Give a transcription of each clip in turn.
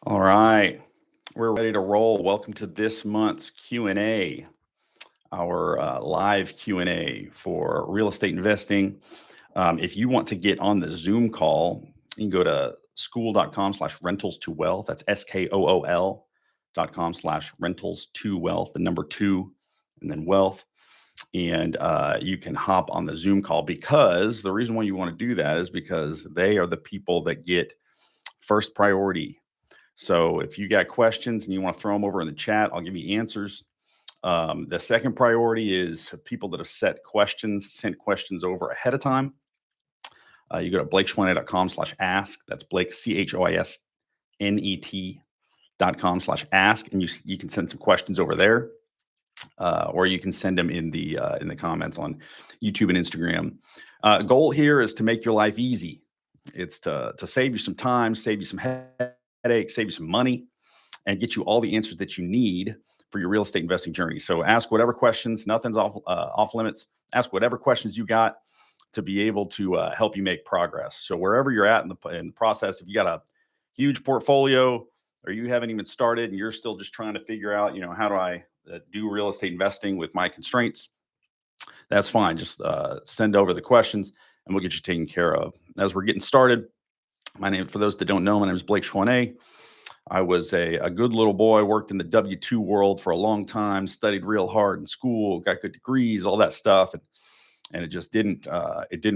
All right, we're ready to roll. Welcome to this month's Q&A, our live Q&A for real estate investing. If you want to get on the Zoom call, you can go to school.com/rentals2wealth. That's SKOOL.com/rentals2wealth, the number two, and then wealth. And you can hop on the Zoom call, because the reason why you want to do that is because they are the people that get first priority. So if you got questions and you want to throw them over in the chat, I'll give you answers. The second priority is people that have sent questions over ahead of time. You go to BlakeChoisnet.com/ask. That's Blake, CHOISNET.com/ask. And you can send some questions over there. Or you can send them in the comments on YouTube and Instagram. Goal here is to make your life easy. It's to save you some time, save you some headaches, save you some money, and get you all the answers that you need for your real estate investing journey. So ask whatever questions. Nothing's off limits. Ask whatever questions you got to be able to help you make progress. So wherever you're at in the process, if you got a huge portfolio or you haven't even started and you're still just trying to figure out, how do I do real estate investing with my constraints, that's fine. Just send over the questions and we'll get you taken care of. As we're getting started, for those that don't know, my name is Blake Choisnet. I was a good little boy, worked in the W-2 world for a long time, studied real hard in school, got good degrees, all that stuff. And it just didn't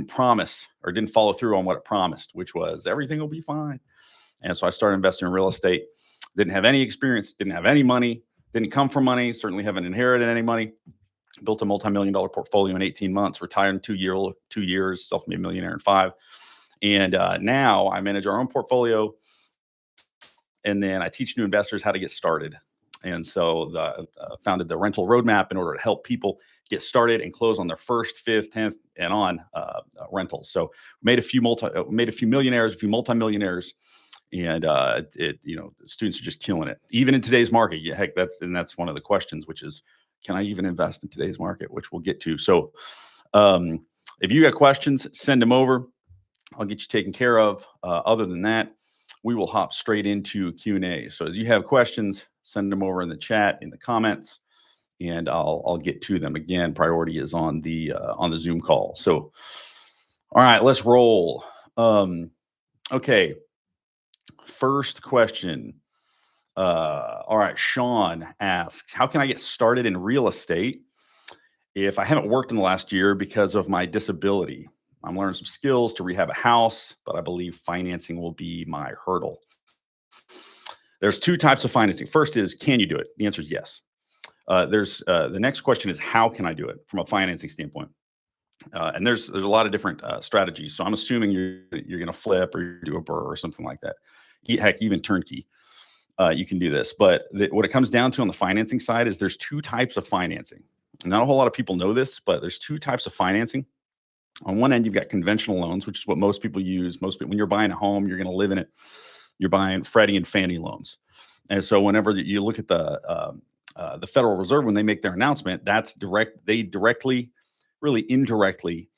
promise, or didn't follow through on what it promised, which was everything will be fine. And so I started investing in real estate. Didn't have any experience, didn't have any money, didn't come from money, certainly haven't inherited any money. Built a multi-million-dollar portfolio in 18 months, retired in 2 years, self-made millionaire in 5. And now I manage our own portfolio. And then I teach new investors how to get started. And so founded the Rental Roadmap in order to help people get started and close on their first, fifth, 10th, and on rentals. So made a few millionaires, a few multimillionaires, and students are just killing it, even in today's market. Yeah, heck, that's one of the questions, which is, can I even invest in today's market? Which we'll get to. So if you got questions, send them over. I'll get you taken care of. Other than that, we will hop straight into Q&A. So as you have questions, send them over in the chat, in the comments, and I'll get to them. Again, priority is on the Zoom call. So, all right, let's roll. Okay, first question. All right, Sean asks, how can I get started in real estate if I haven't worked in the last year because of my disability? I'm learning some skills to rehab a house, but I believe financing will be my hurdle. There's two types of financing. First is, can you do it? The answer is yes. The next question is, how can I do it from a financing standpoint? And there's a lot of different strategies. So I'm assuming you're going to flip or do a BRRRR or something like that. Heck, even turnkey. You can do this. But what it comes down to on the financing side is there's two types of financing. Not a whole lot of people know this, but there's two types of financing. On one end, you've got conventional loans, which is what most people use. When you're buying a home, you're going to live in it. You're buying Freddie and Fannie loans. And so whenever you look at the Federal Reserve, when they make their announcement, that's direct. They directly, really indirectly,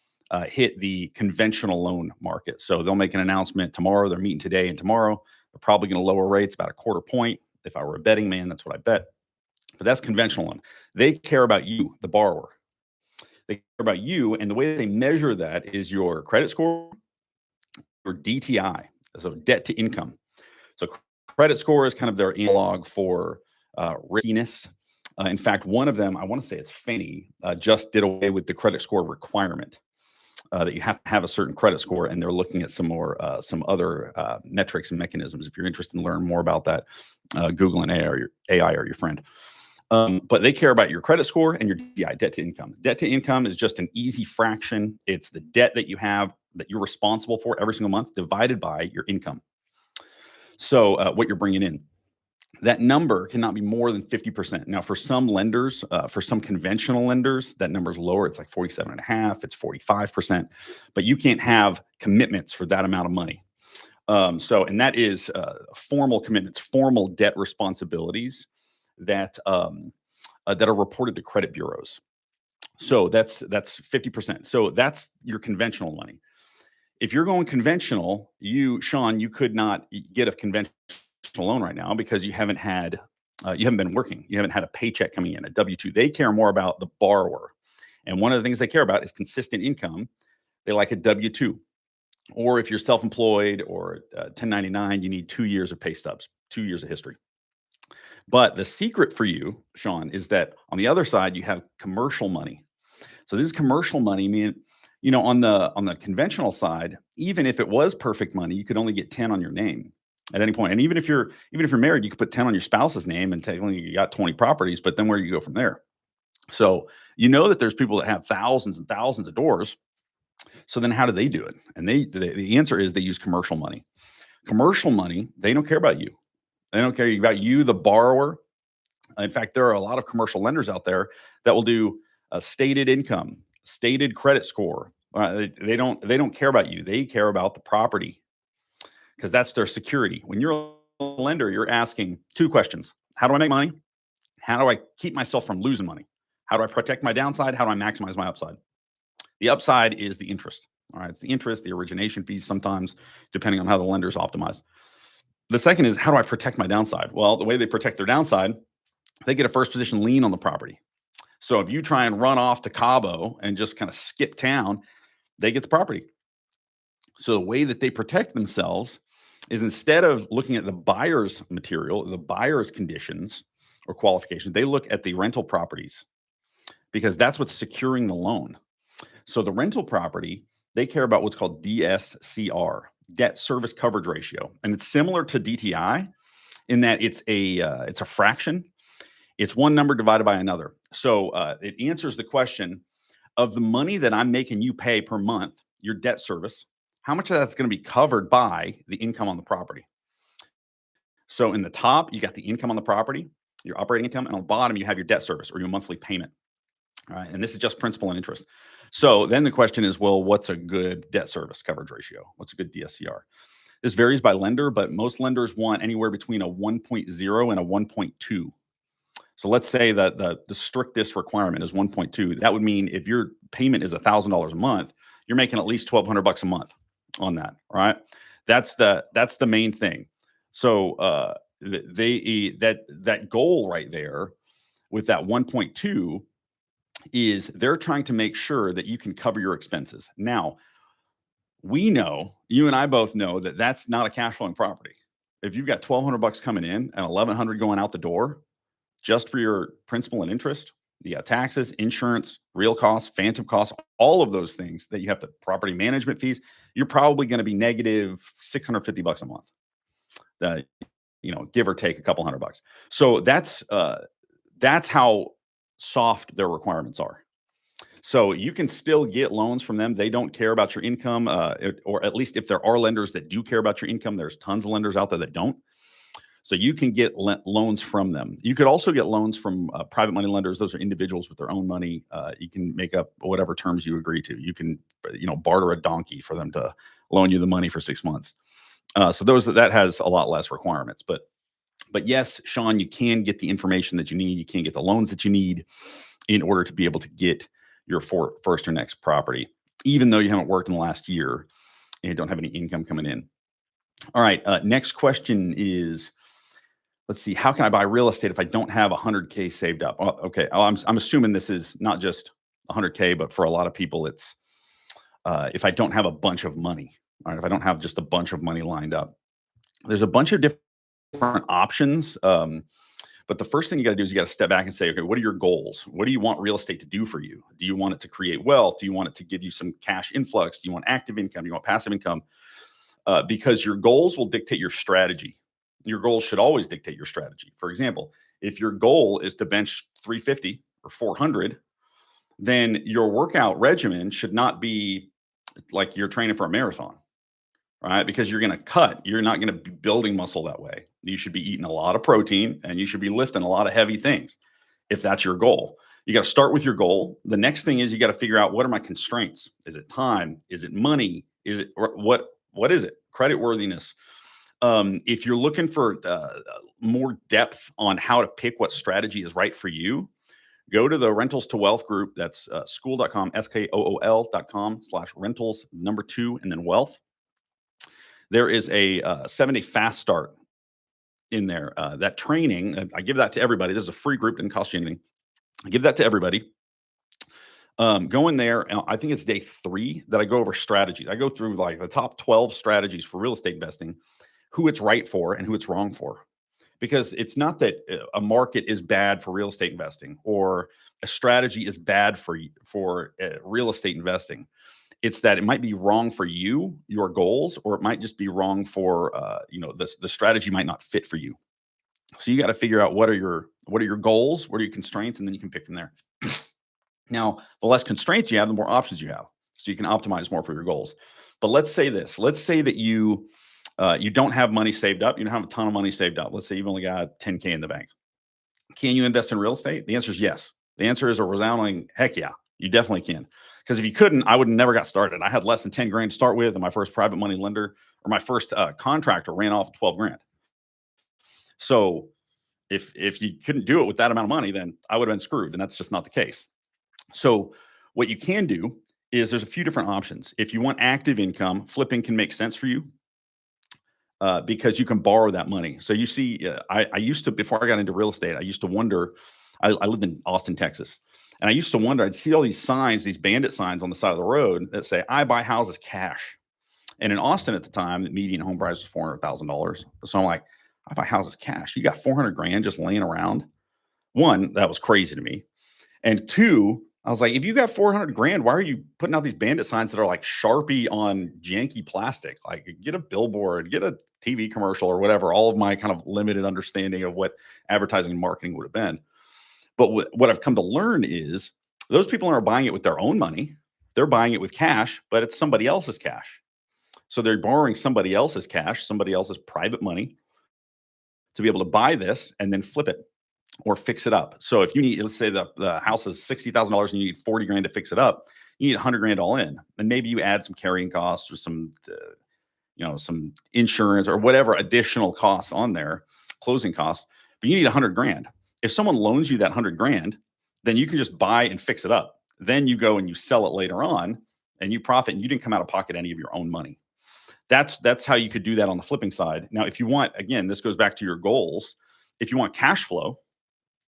hit the conventional loan market. So they'll make an announcement tomorrow. They're meeting today and tomorrow. They're probably going to lower rates about a quarter point. If I were a betting man, that's what I bet. But that's conventional loan. They care about you, the borrower. They care about you, and the way they measure that is your credit score, your DTI, so debt to income. So credit score is kind of their analog for riskiness. In fact, one of them, I want to say it's Fannie, just did away with the credit score requirement that you have to have a certain credit score, and they're looking at some other metrics and mechanisms. If you're interested in learning more about that, Google and AI are your friend. But they care about your credit score and your DTI, debt to income. Debt to income is just an easy fraction. It's the debt that you have that you're responsible for every single month divided by your income. So what you're bringing in. That number cannot be more than 50%. Now, for some lenders, for some conventional lenders, that number is lower. It's like 47.5%, it's 45%, but you can't have commitments for that amount of money. And that is formal commitments, formal debt responsibilities that are reported to credit bureaus. So that's 50%. So that's your conventional money. If you're going conventional, Sean, you could not get a conventional loan right now because you haven't been working. You haven't had a paycheck coming in, a W-2. They care more about the borrower. And one of the things they care about is consistent income. They like a W-2. Or if you're self-employed or 1099, you need 2 years of pay stubs, 2 years of history. But the secret for you, Sean, is that on the other side, you have commercial money. So this is commercial money, meaning, on the conventional side, even if it was perfect money, you could only get 10 on your name at any point. And even if you're married, you could put 10 on your spouse's name and technically you got 20 properties, but then where do you go from there? So that there's people that have thousands and thousands of doors. So then how do they do it? And the answer is they use commercial money. Commercial money, they don't care about you. They don't care about you, the borrower. In fact, there are a lot of commercial lenders out there that will do a stated income, stated credit score. They don't care about you. They care about the property because that's their security. When you're a lender, you're asking 2 questions. How do I make money? How do I keep myself from losing money? How do I protect my downside? How do I maximize my upside? The upside is the interest. All right. It's the interest, the origination fees sometimes, depending on how the lender's optimized. The second is, how do I protect my downside? Well, the way they protect their downside, they get a first position lien on the property. So if you try and run off to Cabo and just kind of skip town, they get the property. So the way that they protect themselves is, instead of looking at the buyer's material, the buyer's conditions or qualifications, they look at the rental properties because that's what's securing the loan. So the rental property, they care about what's called DSCR, debt service coverage ratio. And it's similar to DTI in that it's a fraction. It's one number divided by another. So it answers the question of the money that I'm making you pay per month, your debt service, how much of that's going to be covered by the income on the property. So in the top, you got the income on the property, your operating income, and on the bottom, you have your debt service or your monthly payment. All right. And this is just principal and interest. So then the question is, well, what's a good debt service coverage ratio? What's a good DSCR? This varies by lender, but most lenders want anywhere between a 1.0 and a 1.2. So let's say that the strictest requirement is 1.2. That would mean if your payment is $1,000 a month, you're making at least $1,200 a month on that. Right? That's the main thing. So that goal right there with that 1.2 is they're trying to make sure that you can cover your expenses. Now, we know, you and I both know, that that's not a cash flowing property. If you've got $1,200 coming in and $1,100 going out the door, just for your principal and interest, you got taxes, insurance, real costs, phantom costs, all of those things that you have to, property management fees, you're probably going to be negative $650 a month. Give or take a couple $100. So that's how soft their requirements are. So you can still get loans from them. They don't care about your income, or at least if there are lenders that do care about your income, there's tons of lenders out there that don't. So you can get loans from them. You could also get loans from private money lenders. Those are individuals with their own money. You can make up whatever terms you agree to. You can, barter a donkey for them to loan you the money for 6 months. So that has a lot less requirements. But yes, Sean, you can get the information that you need. You can get the loans that you need in order to be able to get your first or next property, even though you haven't worked in the last year and you don't have any income coming in. All right. Next question is, let's see, how can I buy real estate if I don't have 100K saved up? Oh, okay. I'm assuming this is not just 100K, but for a lot of people, it's if I don't have a bunch of money. All right. If I don't have just a bunch of money lined up, there's a bunch of different options. But the first thing you got to do is you got to step back and say, okay, what are your goals? What do you want real estate to do for you? Do you want it to create wealth? Do you want it to give you some cash influx? Do you want active income? Do you want passive income? Because your goals will dictate your strategy. Your goals should always dictate your strategy. For example, if your goal is to bench 350 or 400, then your workout regimen should not be like you're training for a marathon. Right? Because you're going to cut. You're not going to be building muscle that way. You should be eating a lot of protein and you should be lifting a lot of heavy things if that's your goal. You got to start with your goal. The next thing is you got to figure out, what are my constraints? Is it time? Is it money? Is it what is it? Credit worthiness. If you're looking for more depth on how to pick what strategy is right for you, go to the Rentals2Wealth group. That's school.com, SKOOL.com/rentals2 and then wealth. There is a 7-day fast start in there. That training, I give that to everybody. This is a free group, didn't cost you anything. I give that to everybody. Go in there. I think it's day 3 that I go over strategies. I go through like the top 12 strategies for real estate investing, who it's right for and who it's wrong for. Because it's not that a market is bad for real estate investing or a strategy is bad for real estate investing. It's that it might be wrong for you, your goals, or it might just be wrong for the strategy might not fit for you. So you got to figure out what are your goals, what are your constraints, and then you can pick from there. Now, the less constraints you have, the more options you have. So you can optimize more for your goals. But let's say this. Let's say that you don't have money saved up. You don't have a ton of money saved up. Let's say you've only got 10K in the bank. Can you invest in real estate? The answer is yes. The answer is a resounding heck yeah. You definitely can. Because if you couldn't, I would have never got started. I had less than 10 grand to start with, and my first private money lender or my first contractor ran off 12 grand. So if you couldn't do it with that amount of money, then I would have been screwed, and that's just not the case. So what you can do is there's a few different options. If you want active income, flipping can make sense for you because you can borrow that money. So you see, I used to, before I got into real estate, I used to wonder, I lived in Austin, Texas, and I used to wonder, I'd see all these signs, these bandit signs on the side of the road that say, I buy houses cash. And in Austin at the time, the median home price was $400,000. So I'm like, I buy houses cash. You got 400 grand just laying around. One, that was crazy to me. And two, I was like, if you got 400 grand, why are you putting out these bandit signs that are like Sharpie on janky plastic? Like, get a billboard, get a TV commercial or whatever. All of my kind of limited understanding of what advertising and marketing would have been. But what I've come to learn is those people aren't buying it with their own money. They're buying it with cash, but it's somebody else's cash. So they're borrowing somebody else's cash, somebody else's private money to be able to buy this and then flip it or fix it up. So if you need, let's say the house is $60,000 and you need 40 grand to fix it up, you need 100 grand all in. And maybe you add some carrying costs or some insurance or whatever additional costs on there, closing costs, but you need 100 grand. If someone loans you that 100 grand, then you can just buy and fix it up. Then you go and you sell it later on and you profit and you didn't come out of pocket any of your own money. That's how you could do that on the flipping side. Now, if you want, again, this goes back to your goals. If you want cash flow,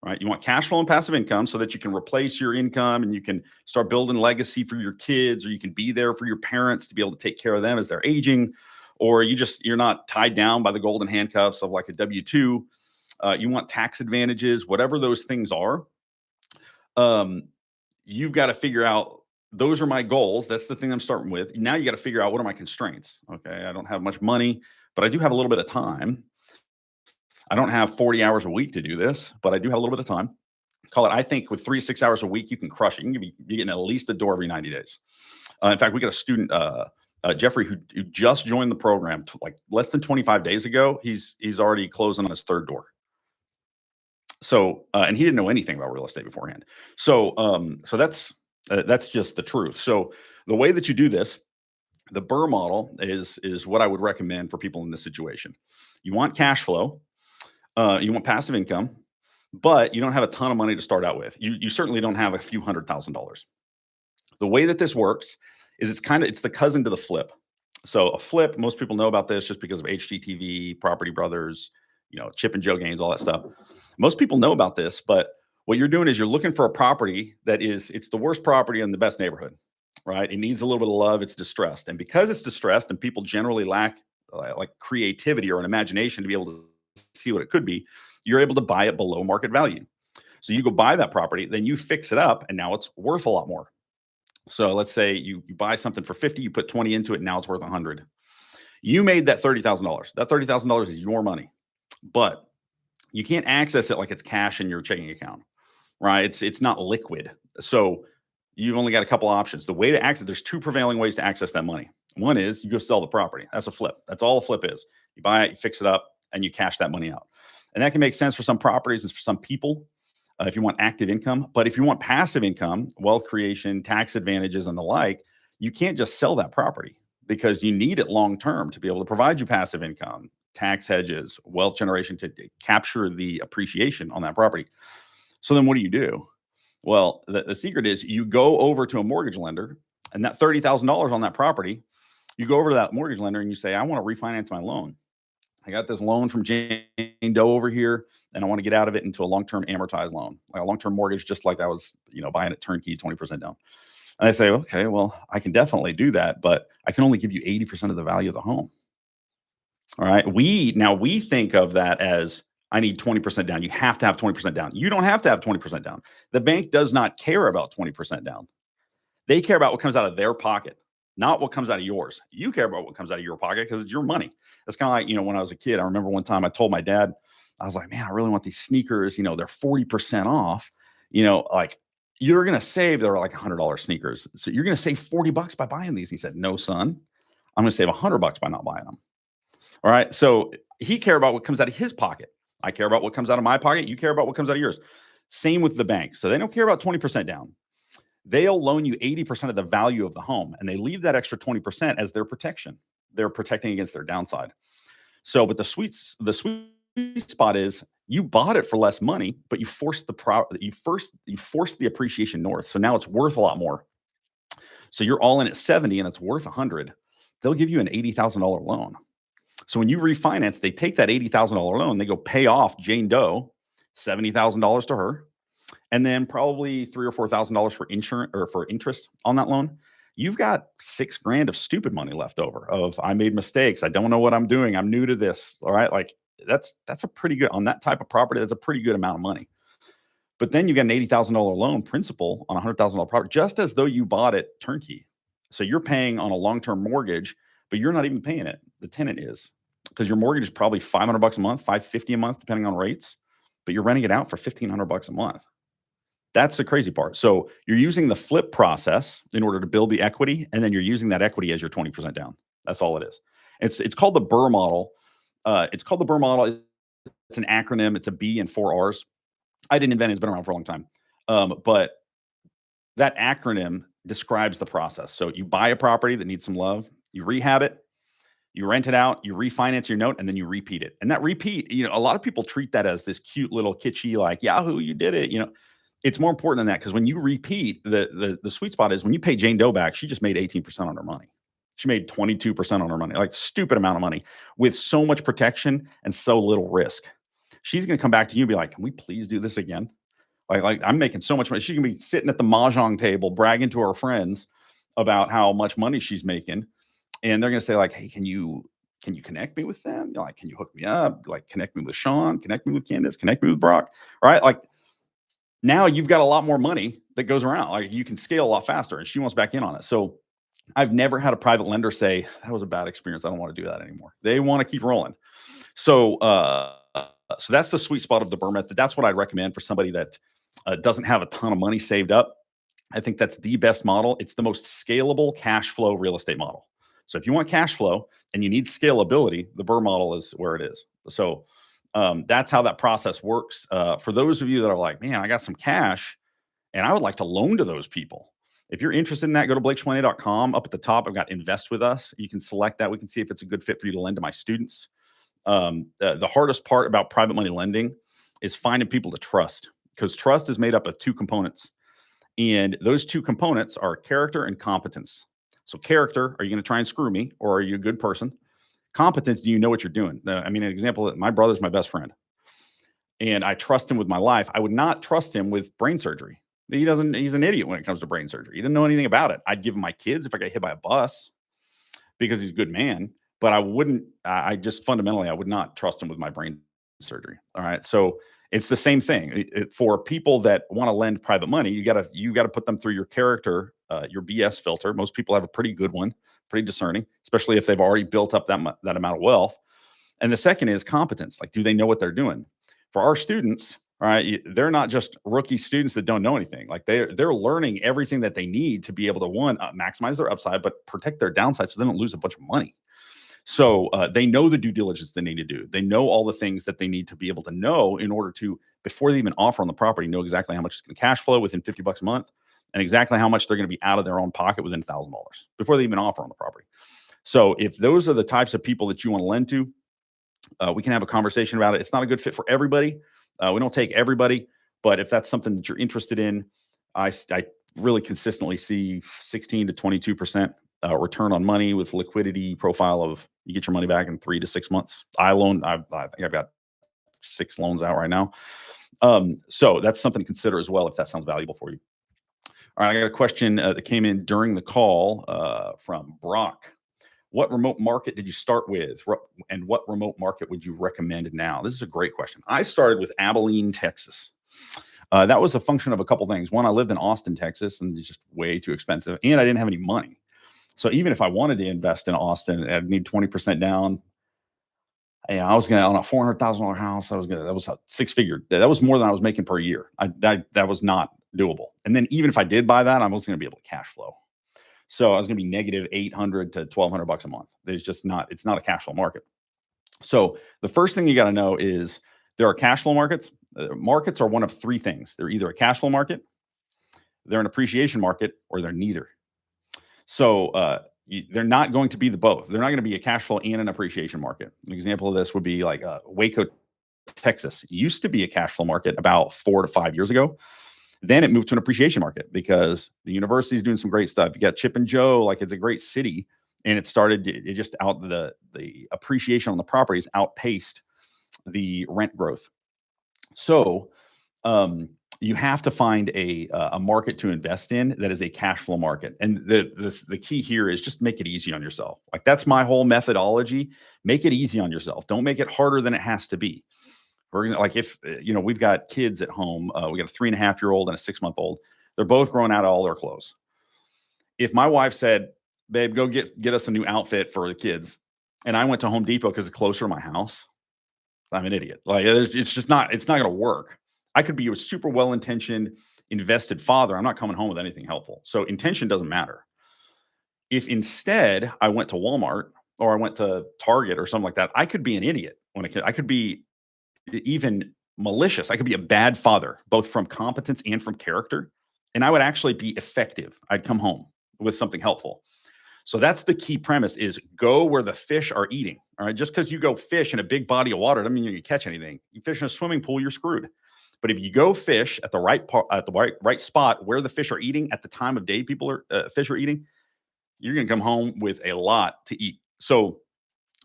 right? You want cash flow and passive income so that you can replace your income and you can start building legacy for your kids, or you can be there for your parents to be able to take care of them as they're aging, or you're not tied down by the golden handcuffs of like a W-2. You want tax advantages, whatever those things are. You've got to figure out, those are my goals. That's the thing I'm starting with. Now you got to figure out, what are my constraints? Okay. I don't have much money, but I do have a little bit of time. I don't have 40 hours a week to do this, but I do have a little bit of time. I think with 3 to 6 hours a week, you can crush it. You can be getting at least a door every 90 days. In fact, we got a student, Jeffrey, who just joined the program like less than 25 days ago. He's already closing on his 3rd door. So, and he didn't know anything about real estate beforehand. So that's just the truth. So the way that you do this, the Burr model is what I would recommend for people in this situation. You want cash flow, you want passive income, but you don't have a ton of money to start out with. You certainly don't have a few $100,000. The way that this works is it's the cousin to the flip. So a flip, most people know about this just because of HGTV, Property Brothers, Chip and Joe Gaines, all that stuff. Most people know about this, but what you're doing is you're looking for a property it's the worst property in the best neighborhood, right? It needs a little bit of love. It's distressed. And because it's distressed and people generally lack like creativity or an imagination to be able to see what it could be, you're able to buy it below market value. So you go buy that property, then you fix it up, and now it's worth a lot more. So let's say you buy something for 50, you put 20 into it, and now it's worth 100. You made that $30,000. That $30,000 is your money, but you can't access it like it's cash in your checking account, right? It's not liquid. So you've only got a couple options. The way to access, there's 2 prevailing ways to access that money. One is you go sell the property. That's a flip. That's all a flip is. You buy it, you fix it up, and you cash that money out. And that can make sense for some properties and for some people if you want active income. But if you want passive income, wealth creation, tax advantages, and the like, you can't just sell that property because you need it long term to be able to provide you passive income, tax hedges, wealth generation to capture the appreciation on that property. So then what do? Well, the secret is you go over to a mortgage lender, and that $30,000 on that property, you go over to that mortgage lender and you say, I want to refinance my loan. I got this loan from Jane Doe over here, and I want to get out of it into a long-term amortized loan, like a long-term mortgage, just like I was, buying it turnkey, 20% down. And I say, okay, well, I can definitely do that, but I can only give you 80% of the value of the home. All right. We think of that as I need 20% down. You have to have 20% down. You don't have to have 20% down. The bank does not care about 20% down. They care about what comes out of their pocket, not what comes out of yours. You care about what comes out of your pocket because it's your money. It's kind of like, when I was a kid, I remember one time I told my dad, I was like, man, I really want these sneakers. They're 40% off. Like you're going to save, they're like $100 sneakers. So you're going to save $40 by buying these. He said, no, son, I'm going to save $100 by not buying them. All right. So he cared about what comes out of his pocket. I care about what comes out of my pocket. You care about what comes out of yours. Same with the bank. So they don't care about 20% down. They'll loan you 80% of the value of the home, and they leave that extra 20% as their protection. They're protecting against their downside. So, but the sweet spot is you bought it for less money, but you forced the appreciation north. So now it's worth a lot more. So you're all in at 70 and it's worth 100. They'll give you an $80,000 loan. So when you refinance, they take that $80,000 loan, they go pay off Jane Doe, $70,000 to her, and then probably $3,000 or $4,000 for insurance or for interest on that loan. You've got $6,000 of stupid money left over. Of I made mistakes. I don't know what I'm doing. I'm new to this. All right, like that's a pretty good on that type of property. That's a pretty good amount of money. But then you got an $80,000 loan principal on a $100,000 property, just as though you bought it turnkey. So you're paying on a long-term mortgage, but you're not even paying it. The tenant is, because your mortgage is probably $500 a month, $550 a month, depending on rates. But you're renting it out for $1,500 a month. That's the crazy part. So you're using the flip process in order to build the equity, and then you're using that equity as your 20% down. That's all it is. It's called the Burr model. It's called the Burr model. It's an acronym. It's a B and 4 R's. I didn't invent it. It's been around for a long time. But that acronym describes the process. So you buy a property that needs some love, you rehab it, you rent it out, you refinance your note, and then you repeat it. And that repeat, a lot of people treat that as this cute little kitschy, like, Yahoo, you did it. It's more important than that, because when you repeat, the sweet spot is when you pay Jane Doe back, she just made 18% on her money. She made 22% on her money, like stupid amount of money with so much protection and so little risk. She's going to come back to you and be like, can we please do this again? Like I'm making so much money. She can be sitting at the mahjong table bragging to her friends about how much money she's making. And they're going to say like, hey, can you connect me with them? Like, can you hook me up? Like, connect me with Sean, connect me with Candace, connect me with Brock. All right. Like, now you've got a lot more money that goes around. Like, you can scale a lot faster, and she wants back in on it. So I've never had a private lender say that was a bad experience. I don't want to do that anymore. They want to keep rolling. So, so that's the sweet spot of the Burr method. That's what I'd recommend for somebody that doesn't have a ton of money saved up. I think that's the best model. It's the most scalable cash flow real estate model. So if you want cash flow and you need scalability, the Burr model is where it is. So that's how that process works. For those of you that are like, man, I got some cash and I would like to loan to those people. If you're interested in that, go to BlakeChoisnet.com. Up at the top, I've got Invest With Us. You can select that. We can see if it's a good fit for you to lend to my students. The hardest part about private money lending is finding people to trust, because trust is made up of two components. And those two components are character and competence. So character, are you going to try and screw me, or are you a good person? Competence, do you know what you're doing? I mean, an example, my brother's my best friend, and I trust him with my life. I would not trust him with brain surgery. He's an idiot when it comes to brain surgery. He didn't know anything about it. I'd give him my kids if I got hit by a bus because he's a good man, but I wouldn't, I just fundamentally, I would not trust him with my brain surgery. All right. So it's the same thing for people that want to lend private money. You gotta put them through your character, your BS filter. Most people have a pretty good one, pretty discerning, especially if they've already built up that amount of wealth. And the second is competence. Like, do they know what they're doing? For our students, all right, they're not just rookie students that don't know anything. Like, they're learning everything that they need to be able to maximize their upside, but protect their downside so they don't lose a bunch of money. So they know the due diligence they need to do. They know all the things that they need to be able to know in order to, before they even offer on the property, know exactly how much it's going to cash flow within $50 a month, and exactly how much they're going to be out of their own pocket within $1,000 before they even offer on the property. So if those are the types of people that you want to lend to, we can have a conversation about it. It's not a good fit for everybody. We don't take everybody, but if that's something that you're interested in, I really consistently see 16 to 22% return on money with liquidity profile of you get your money back in 3 to 6 months. I think I've got 6 loans out right now. So that's something to consider as well if that sounds valuable for you. All right, I got a question that came in during the call from Brock. What remote market did you start with? And what remote market would you recommend now? This is a great question. I started with Abilene, Texas. That was a function of a couple things. One, I lived in Austin, Texas, and it's just way too expensive. And I didn't have any money. So even if I wanted to invest in Austin, I'd need 20% down. I was going to own a $400,000 house. That was a 6-figure. That was more than I was making per year. That was not doable. And then even if I did buy that, I wasn't going to be able to cash flow. So I was going to be negative $800 to $1,200 a month. It's not a cash flow market. So the first thing you got to know is there are cash flow markets. Markets are one of 3 things. They're either a cash flow market, they're an appreciation market, or they're neither. So they're not going to be the both. They're not going to be a cash flow and an appreciation market. An example of this would be like Waco, Texas. It used to be a cash flow market about 4 to 5 years ago. Then it moved to an appreciation market because the university is doing some great stuff. You got Chip and Jo, like it's a great city, and it just out the appreciation on the properties outpaced the rent growth. So you have to find a market to invest in that is a cash flow market. And the key here is just make it easy on yourself. Like that's my whole methodology. Make it easy on yourself. Don't make it harder than it has to be. For example, like if we've got kids at home, we got a 3.5-year-old and a 6-month-old. They're both growing out of all their clothes. If my wife said, "Babe, go get us a new outfit for the kids," and I went to Home Depot because it's closer to my house, I'm an idiot. Like it's not going to work. I could be a super well-intentioned, invested father. I'm not coming home with anything helpful. So intention doesn't matter. If instead I went to Walmart or I went to Target or something like that, I could be an idiot I could be even malicious. I could be a bad father, both from competence and from character. And I would actually be effective. I'd come home with something helpful. So that's the key premise is go where the fish are eating. All right. Just because you go fish in a big body of water doesn't mean you're going to catch anything. You fish in a swimming pool, you're screwed. But if you go fish at the right spot where the fish are eating at the time of day fish are eating, you're going to come home with a lot to eat. So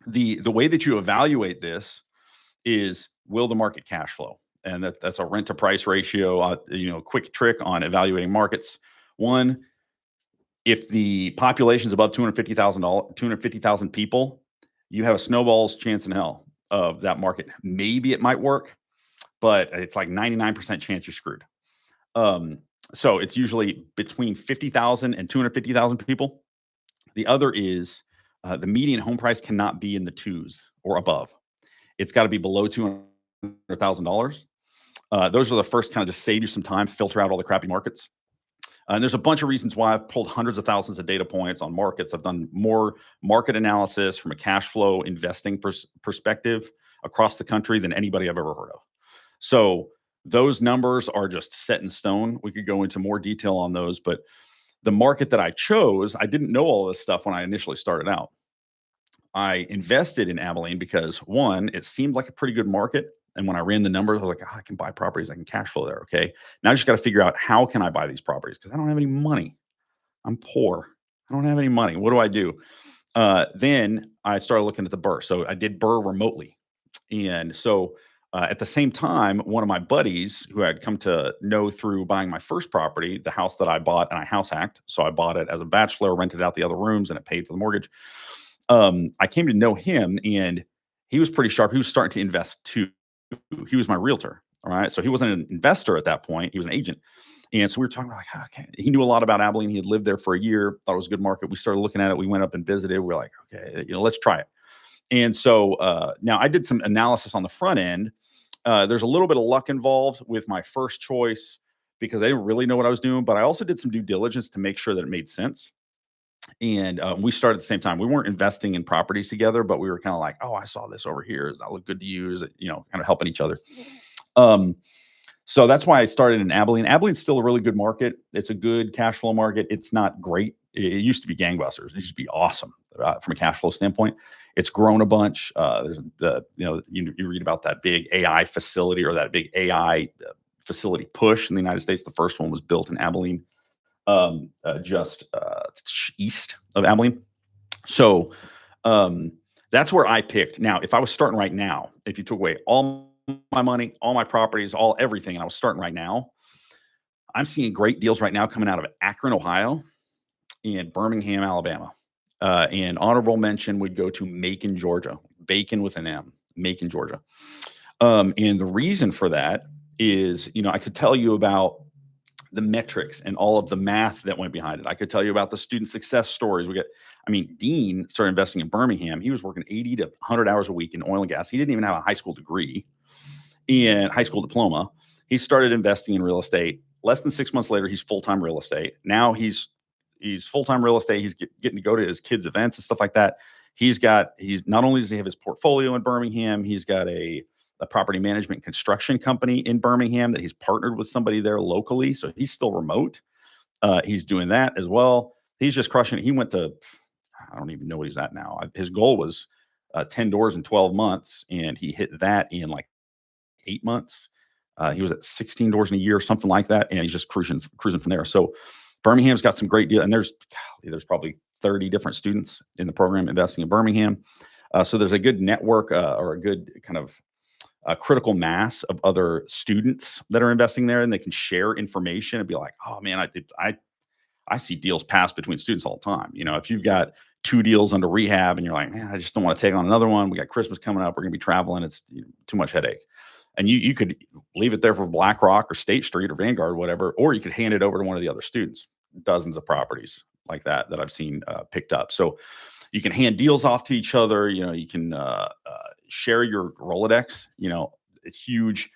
the way that you evaluate this is will the market cash flow? And that's a rent to price ratio, quick trick on evaluating markets. One, if the population is above 250,000 people, you have a snowball's chance in hell of that market. Maybe it might work, but it's like 99% chance you're screwed. So it's usually between 50,000 and 250,000 people. The other is the median home price cannot be in the 2s or above. It's got to be below $200,000. Those are the first kind of just save you some time, filter out all the crappy markets. And there's a bunch of reasons why I've pulled hundreds of thousands of data points on markets. I've done more market analysis from a cash flow investing perspective across the country than anybody I've ever heard of. So those numbers are just set in stone. We could go into more detail on those, but the market that I chose, I didn't know all this stuff when I initially started out. I invested in Abilene because one, it seemed like a pretty good market. And when I ran the numbers, I was like, I can buy properties. I can cash flow there. Okay. Now I just got to figure out how can I buy these properties? Because I don't have any money. I'm poor. I don't have any money. What do I do? Then I started looking at the BRRRR. So I did BRRRR remotely. And so at the same time, one of my buddies who I'd come to know through buying my first property, the house that I bought, and I house hacked. So I bought it as a bachelor, rented out the other rooms, and it paid for the mortgage. I came to know him, and he was pretty sharp. He was starting to invest too. He was my realtor. All right. So he wasn't an investor at that point. He was an agent. And so we were talking about like, okay, he knew a lot about Abilene. He had lived there for a year, thought it was a good market. We started looking at it. We went up and visited. We were like, okay, let's try it. And so now I did some analysis on the front end. There's a little bit of luck involved with my first choice because I didn't really know what I was doing, but I also did some due diligence to make sure that it made sense. And we started at the same time. We weren't investing in properties together, but we were kind of like, oh, I saw this over here. Does that look good to you? Is it, kind of helping each other? So that's why I started in Abilene. Abilene's still a really good market. It's a good cash flow market. It's not great. It used to be gangbusters. It used to be awesome from a cash flow standpoint. It's grown a bunch. There's you read about that big AI facility or that big AI facility push in the United States. The first one was built in Abilene. just east of Abilene. So that's where I picked. Now, if I was starting right now, if you took away all my money, all my properties, all everything, and I was starting right now, I'm seeing great deals right now coming out of Akron, Ohio, and Birmingham, Alabama. And honorable mention would go to Macon, Georgia. Bacon with an M, Macon, Georgia. And the reason for that is, I could tell you about the metrics and all of the math that went behind it. I could tell you about the student success stories. Dean started investing in Birmingham. He was working 80 to 100 hours a week in oil and gas. He didn't even have a high school degree and high school diploma. He started investing in real estate. Less than 6 months later, he's full-time real estate. Now he's full-time real estate. He's getting to go to his kids' events and stuff like that. He's not only does he have his portfolio in Birmingham, he's got a property management construction company in Birmingham that he's partnered with somebody there locally. So he's still remote. He's doing that as well. He's just crushing it. He went to, I don't even know what he's at now. His goal was 10 doors in 12 months, and he hit that in like 8 months. He was at 16 doors in a year, something like that. And he's just cruising from there. So Birmingham's got some great deals. And there's probably 30 different students in the program investing in Birmingham. So there's a good network or a good kind of critical mass of other students that are investing there, and they can share information and be like, oh man, I see deals pass between students all the time. If you've got 2 deals under rehab and you're like, man, I just don't want to take on another one. We got Christmas coming up. We're going to be traveling. It's too much headache. And you could leave it there for BlackRock or State Street or Vanguard, or whatever, or you could hand it over to one of the other students. Dozens of properties like that I've seen picked up. So you can hand deals off to each other. You can share your Rolodex, a huge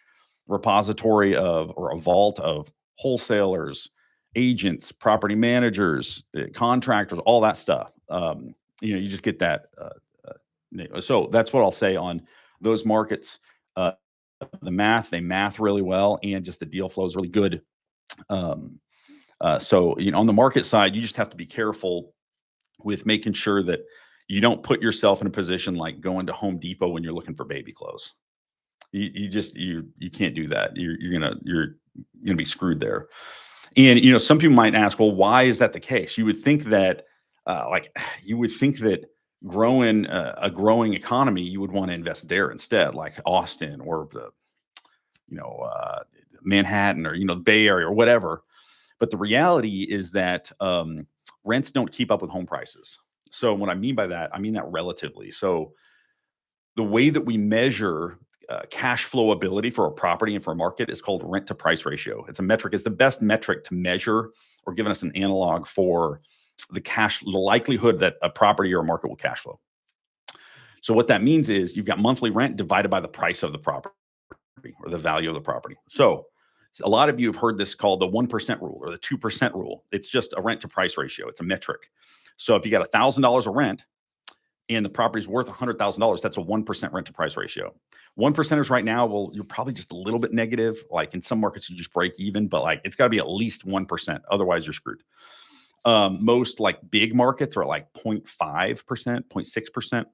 repository or a vault of wholesalers, agents, property managers, contractors, all that stuff. You just get that. So that's what I'll say on those markets. They math really well, and just the deal flow is really good. So on the market side, you just have to be careful with making sure that you don't put yourself in a position like going to Home Depot when you're looking for baby clothes. You can't do that. You're gonna be screwed there. And some people might ask, well, why is that the case? You would think that growing a growing economy, you would want to invest there instead, like Austin or Manhattan or the Bay Area or whatever. But the reality is that rents don't keep up with home prices. So what I mean by that, I mean that relatively. So the way that we measure cash flow ability for a property and for a market is called rent to price ratio. It's a metric. It's the best metric to measure or giving us an analog for the likelihood that a property or a market will cash flow. So what that means is you've got monthly rent divided by the price of the property or the value of the property. So a lot of you have heard this called the 1% rule or the 2% rule. It's just a rent to price ratio. It's a metric. So if you got $1,000 of rent and the property's worth $100,000, that's a 1% rent to price ratio. 1%ers right now, well, you're probably just a little bit negative. Like in some markets, you just break even, but like it's got to be at least 1%. Otherwise, you're screwed. Most like big markets are at like 0.5%, 0.6%.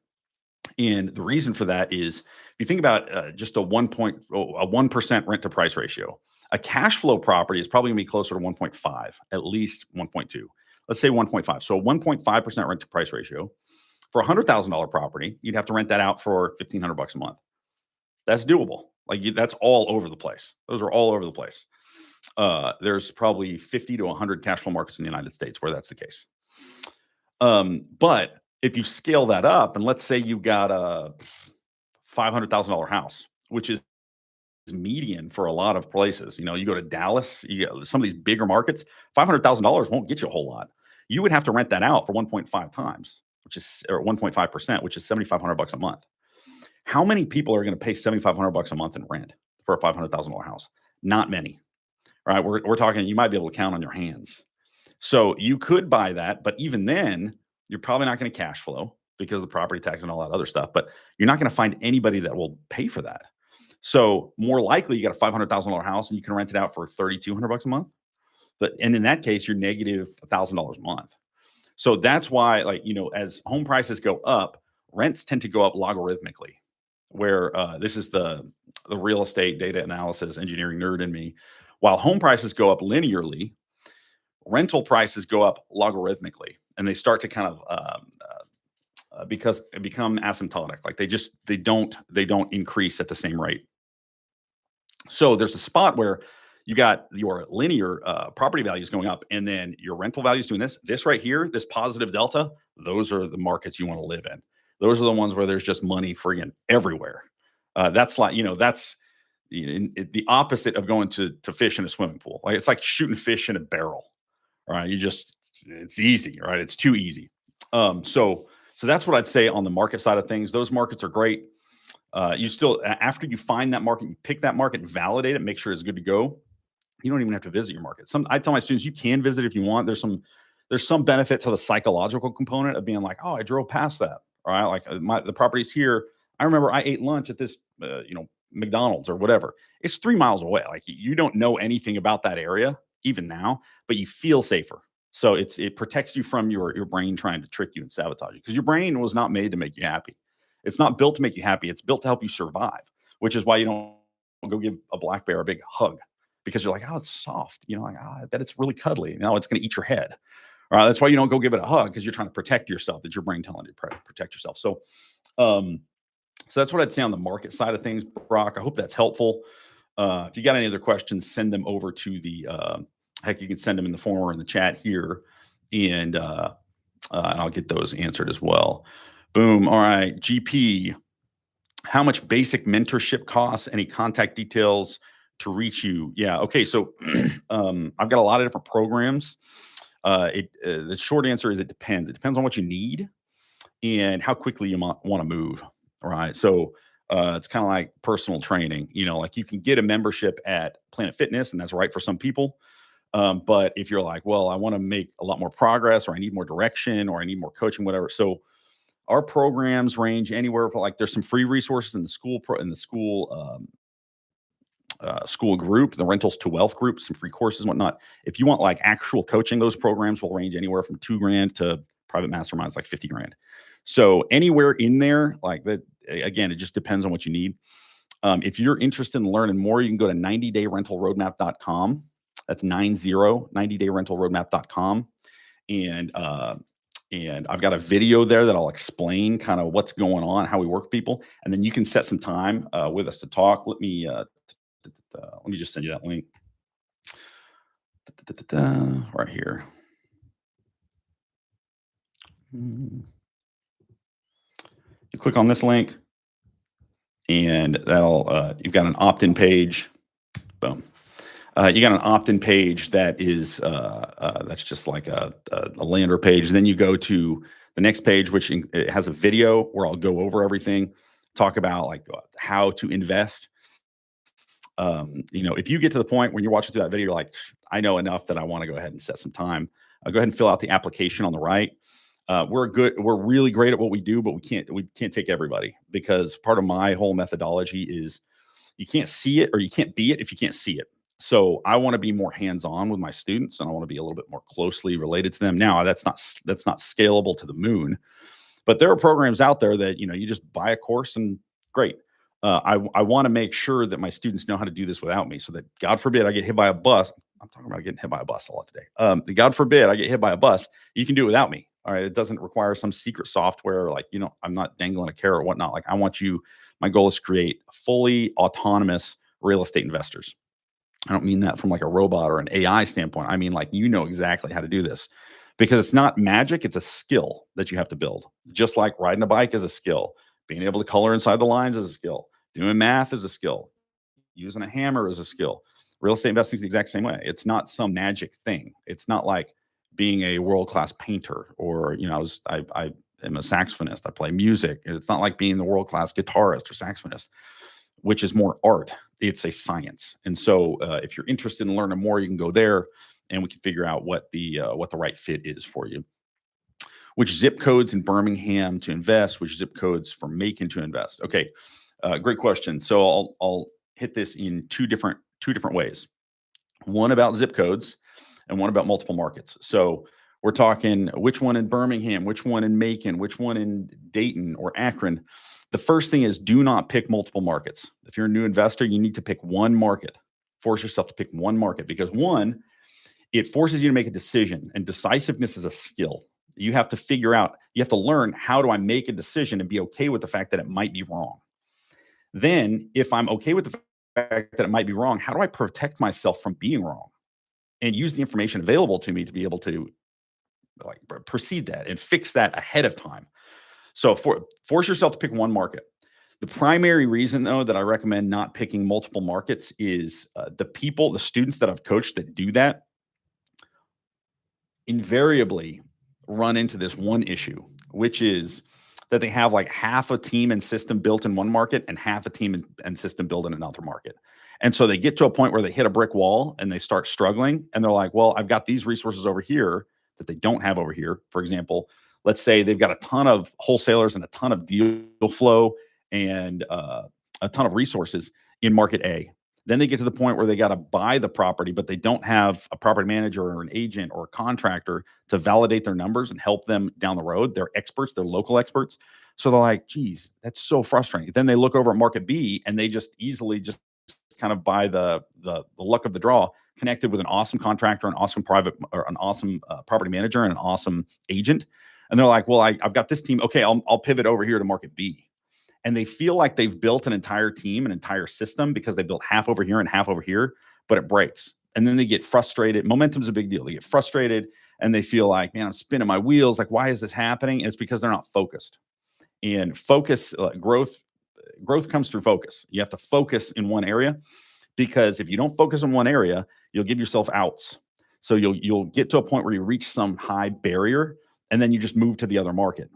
And the reason for that is if you think about just a 1% rent to price ratio, a cash flow property is probably going to be closer to 1.5, at least 1.2. Let's say 1.5. So a 1.5% rent to price ratio for a $100,000 property, you'd have to rent that out for $1,500 a month. That's doable. That's all over the place. Those are all over the place. There's probably 50 to 100 cash flow markets in the United States where that's the case. But if you scale that up, and let's say you've got a $500,000 house, which is median for a lot of places. You go to Dallas, some of these bigger markets, $500,000 won't get you a whole lot. You would have to rent that out for 1.5 times, or 1.5%, which is $7,500 a month. How many people are going to pay $7,500 a month in rent for a $500,000 house? Not many, right? We're talking, you might be able to count on your hands. So you could buy that, but even then, you're probably not going to cash flow because of the property tax and all that other stuff, but you're not going to find anybody that will pay for that. So more likely you got a $500,000 house and you can rent it out for $3,200 a month. And in that case, you're negative $1,000 a month. So that's why, as home prices go up, rents tend to go up logarithmically, where this is the real estate data analysis engineering nerd in me. While home prices go up linearly, rental prices go up logarithmically, and they start to kind of because become asymptotic. Like they don't increase at the same rate. So there's a spot where you got your linear property values going up, and then your rental values doing this. This right here, this positive delta, those are the markets you want to live in. Those are the ones where there's just money friggin' everywhere. That's like, that's the opposite of going to fish in a swimming pool. Like it's like shooting fish in a barrel, right? It's easy, right? It's too easy. So that's what I'd say on the market side of things. Those markets are great. You still, after you find that market, you pick that market and validate it, make sure it's good to go. You don't even have to visit your market. I tell my students, you can visit if you want. There's some benefit to the psychological component of being like, oh, I drove past that. All right. Like the property's here. I remember I ate lunch at this, McDonald's or whatever. It's 3 miles away. Like you don't know anything about that area even now, but you feel safer. So it protects you from your brain trying to trick you and sabotage you, because your brain was not made to make you happy. It's not built to make you happy. It's built to help you survive, which is why you don't go give a black bear a big hug, because you're like, oh, it's soft. Like, I bet it's really cuddly. No, it's going to eat your head. All right. That's why you don't go give it a hug, because you're trying to protect yourself. That's your brain telling you to protect yourself. So that's what I'd say on the market side of things, Brock. I hope that's helpful. If you got any other questions, send them over to the, heck, you can send them in the forum or in the chat here, and I'll get those answered as well. Boom. All right. GP, how much basic mentorship costs? Any contact details to reach you? Yeah. Okay. So I've got a lot of different programs. The short answer is it depends. It depends on what you need and how quickly you want to move. All right. So it's kind of like personal training. Like you can get a membership at Planet Fitness, and that's right for some people. But if you're like, well, I want to make a lot more progress, or I need more direction, or I need more coaching, whatever. So our programs range anywhere from, like, there's some free resources in the school school group, the Rentals2Wealth group, some free courses and whatnot. If you want like actual coaching, those programs will range anywhere from $2,000 to private masterminds like $50,000. So anywhere in there, like that, again, it just depends on what you need. If you're interested in learning more, you can go to 90dayrentalroadmap.com. That's 90dayrentalroadmap.com. And I've got a video there that I'll explain kind of what's going on, how we work with people. And then you can set some time with us to talk. Let me just send you that link right here. You click on this link, and that'll you've got an opt-in page. Boom. You got an opt-in page that is that's just like a lander page. And then you go to the next page, which it has a video where I'll go over everything, talk about like how to invest. If you get to the point when you're watching through that video, you're like, I know enough that I want to go ahead and set some time. Go ahead and fill out the application on the right. We're really great at what we do, but we can't take everybody, because part of my whole methodology is you can't see it or you can't be it if you can't see it. So I want to be more hands-on with my students, and I want to be a little bit more closely related to them. Now, that's not scalable to the moon, but there are programs out there that, you just buy a course and great. I want to make sure that my students know how to do this without me, so that God forbid I get hit by a bus. I'm talking about getting hit by a bus a lot today. God forbid I get hit by a bus. You can do it without me. All right. It doesn't require some secret software. Like, I'm not dangling a carrot or whatnot. Like, my goal is to create fully autonomous real estate investors. I don't mean that from like a robot or an AI standpoint. I mean, like, exactly how to do this, because it's not magic. It's a skill that you have to build. Just like riding a bike is a skill. Being able to color inside the lines is a skill. Doing math is a skill. Using a hammer is a skill. Real estate investing is the exact same way. It's not some magic thing. It's not like being a world-class painter, or, I am a saxophonist. I play music. It's not like being the world-class guitarist or saxophonist, which is more art. It's a science. And so if you're interested in learning more, you can go there, and we can figure out what the right fit is for you. Which zip codes in Birmingham to invest, which zip codes for Macon to invest. Okay, great question. So I'll hit this in two different ways. One about zip codes and one about multiple markets. So we're talking which one in Birmingham, which one in Macon, which one in Dayton or Akron. The first thing is, do not pick multiple markets. If you're a new investor, you need to pick one market. Force yourself to pick one market, because one, it forces you to make a decision, and decisiveness is a skill. You have to figure out, you have to learn, how do I make a decision and be okay with the fact that it might be wrong? Then, if I'm okay with the fact that it might be wrong, how do I protect myself from being wrong and use the information available to me to be able to like proceed that and fix that ahead of time? So force yourself to pick one market. The primary reason, though, that I recommend not picking multiple markets is the students that I've coached that do that invariably run into this one issue, which is that they have like half a team and system built in one market and half a team and system built in another market. And so they get to a point where they hit a brick wall and they start struggling. And they're like, well, I've got these resources over here that they don't have over here. For example, let's say they've got a ton of wholesalers and a ton of deal flow and a ton of resources in market A. Then they get to the point where they got to buy the property, but they don't have a property manager or an agent or a contractor to validate their numbers and help them down the road. They're experts, they're local experts. So they're like, geez, that's so frustrating. Then they look over at market B and they just easily just kind of by the luck of the draw, connected with an awesome contractor, an awesome property manager, and an awesome agent. And they're like, well, I've got this team. Okay, I'll pivot over here to market B. And they feel like they've built an entire team, an entire system, because they built half over here and half over here, but it breaks. And then they get frustrated. Momentum's a big deal. They get frustrated and they feel like, man, I'm spinning my wheels. Like, why is this happening? And it's because they're not focused. And growth comes through focus. You have to focus in one area, because if you don't focus in one area, you'll give yourself outs. So you'll get to a point where you reach some high barrier and then you just move to the other market.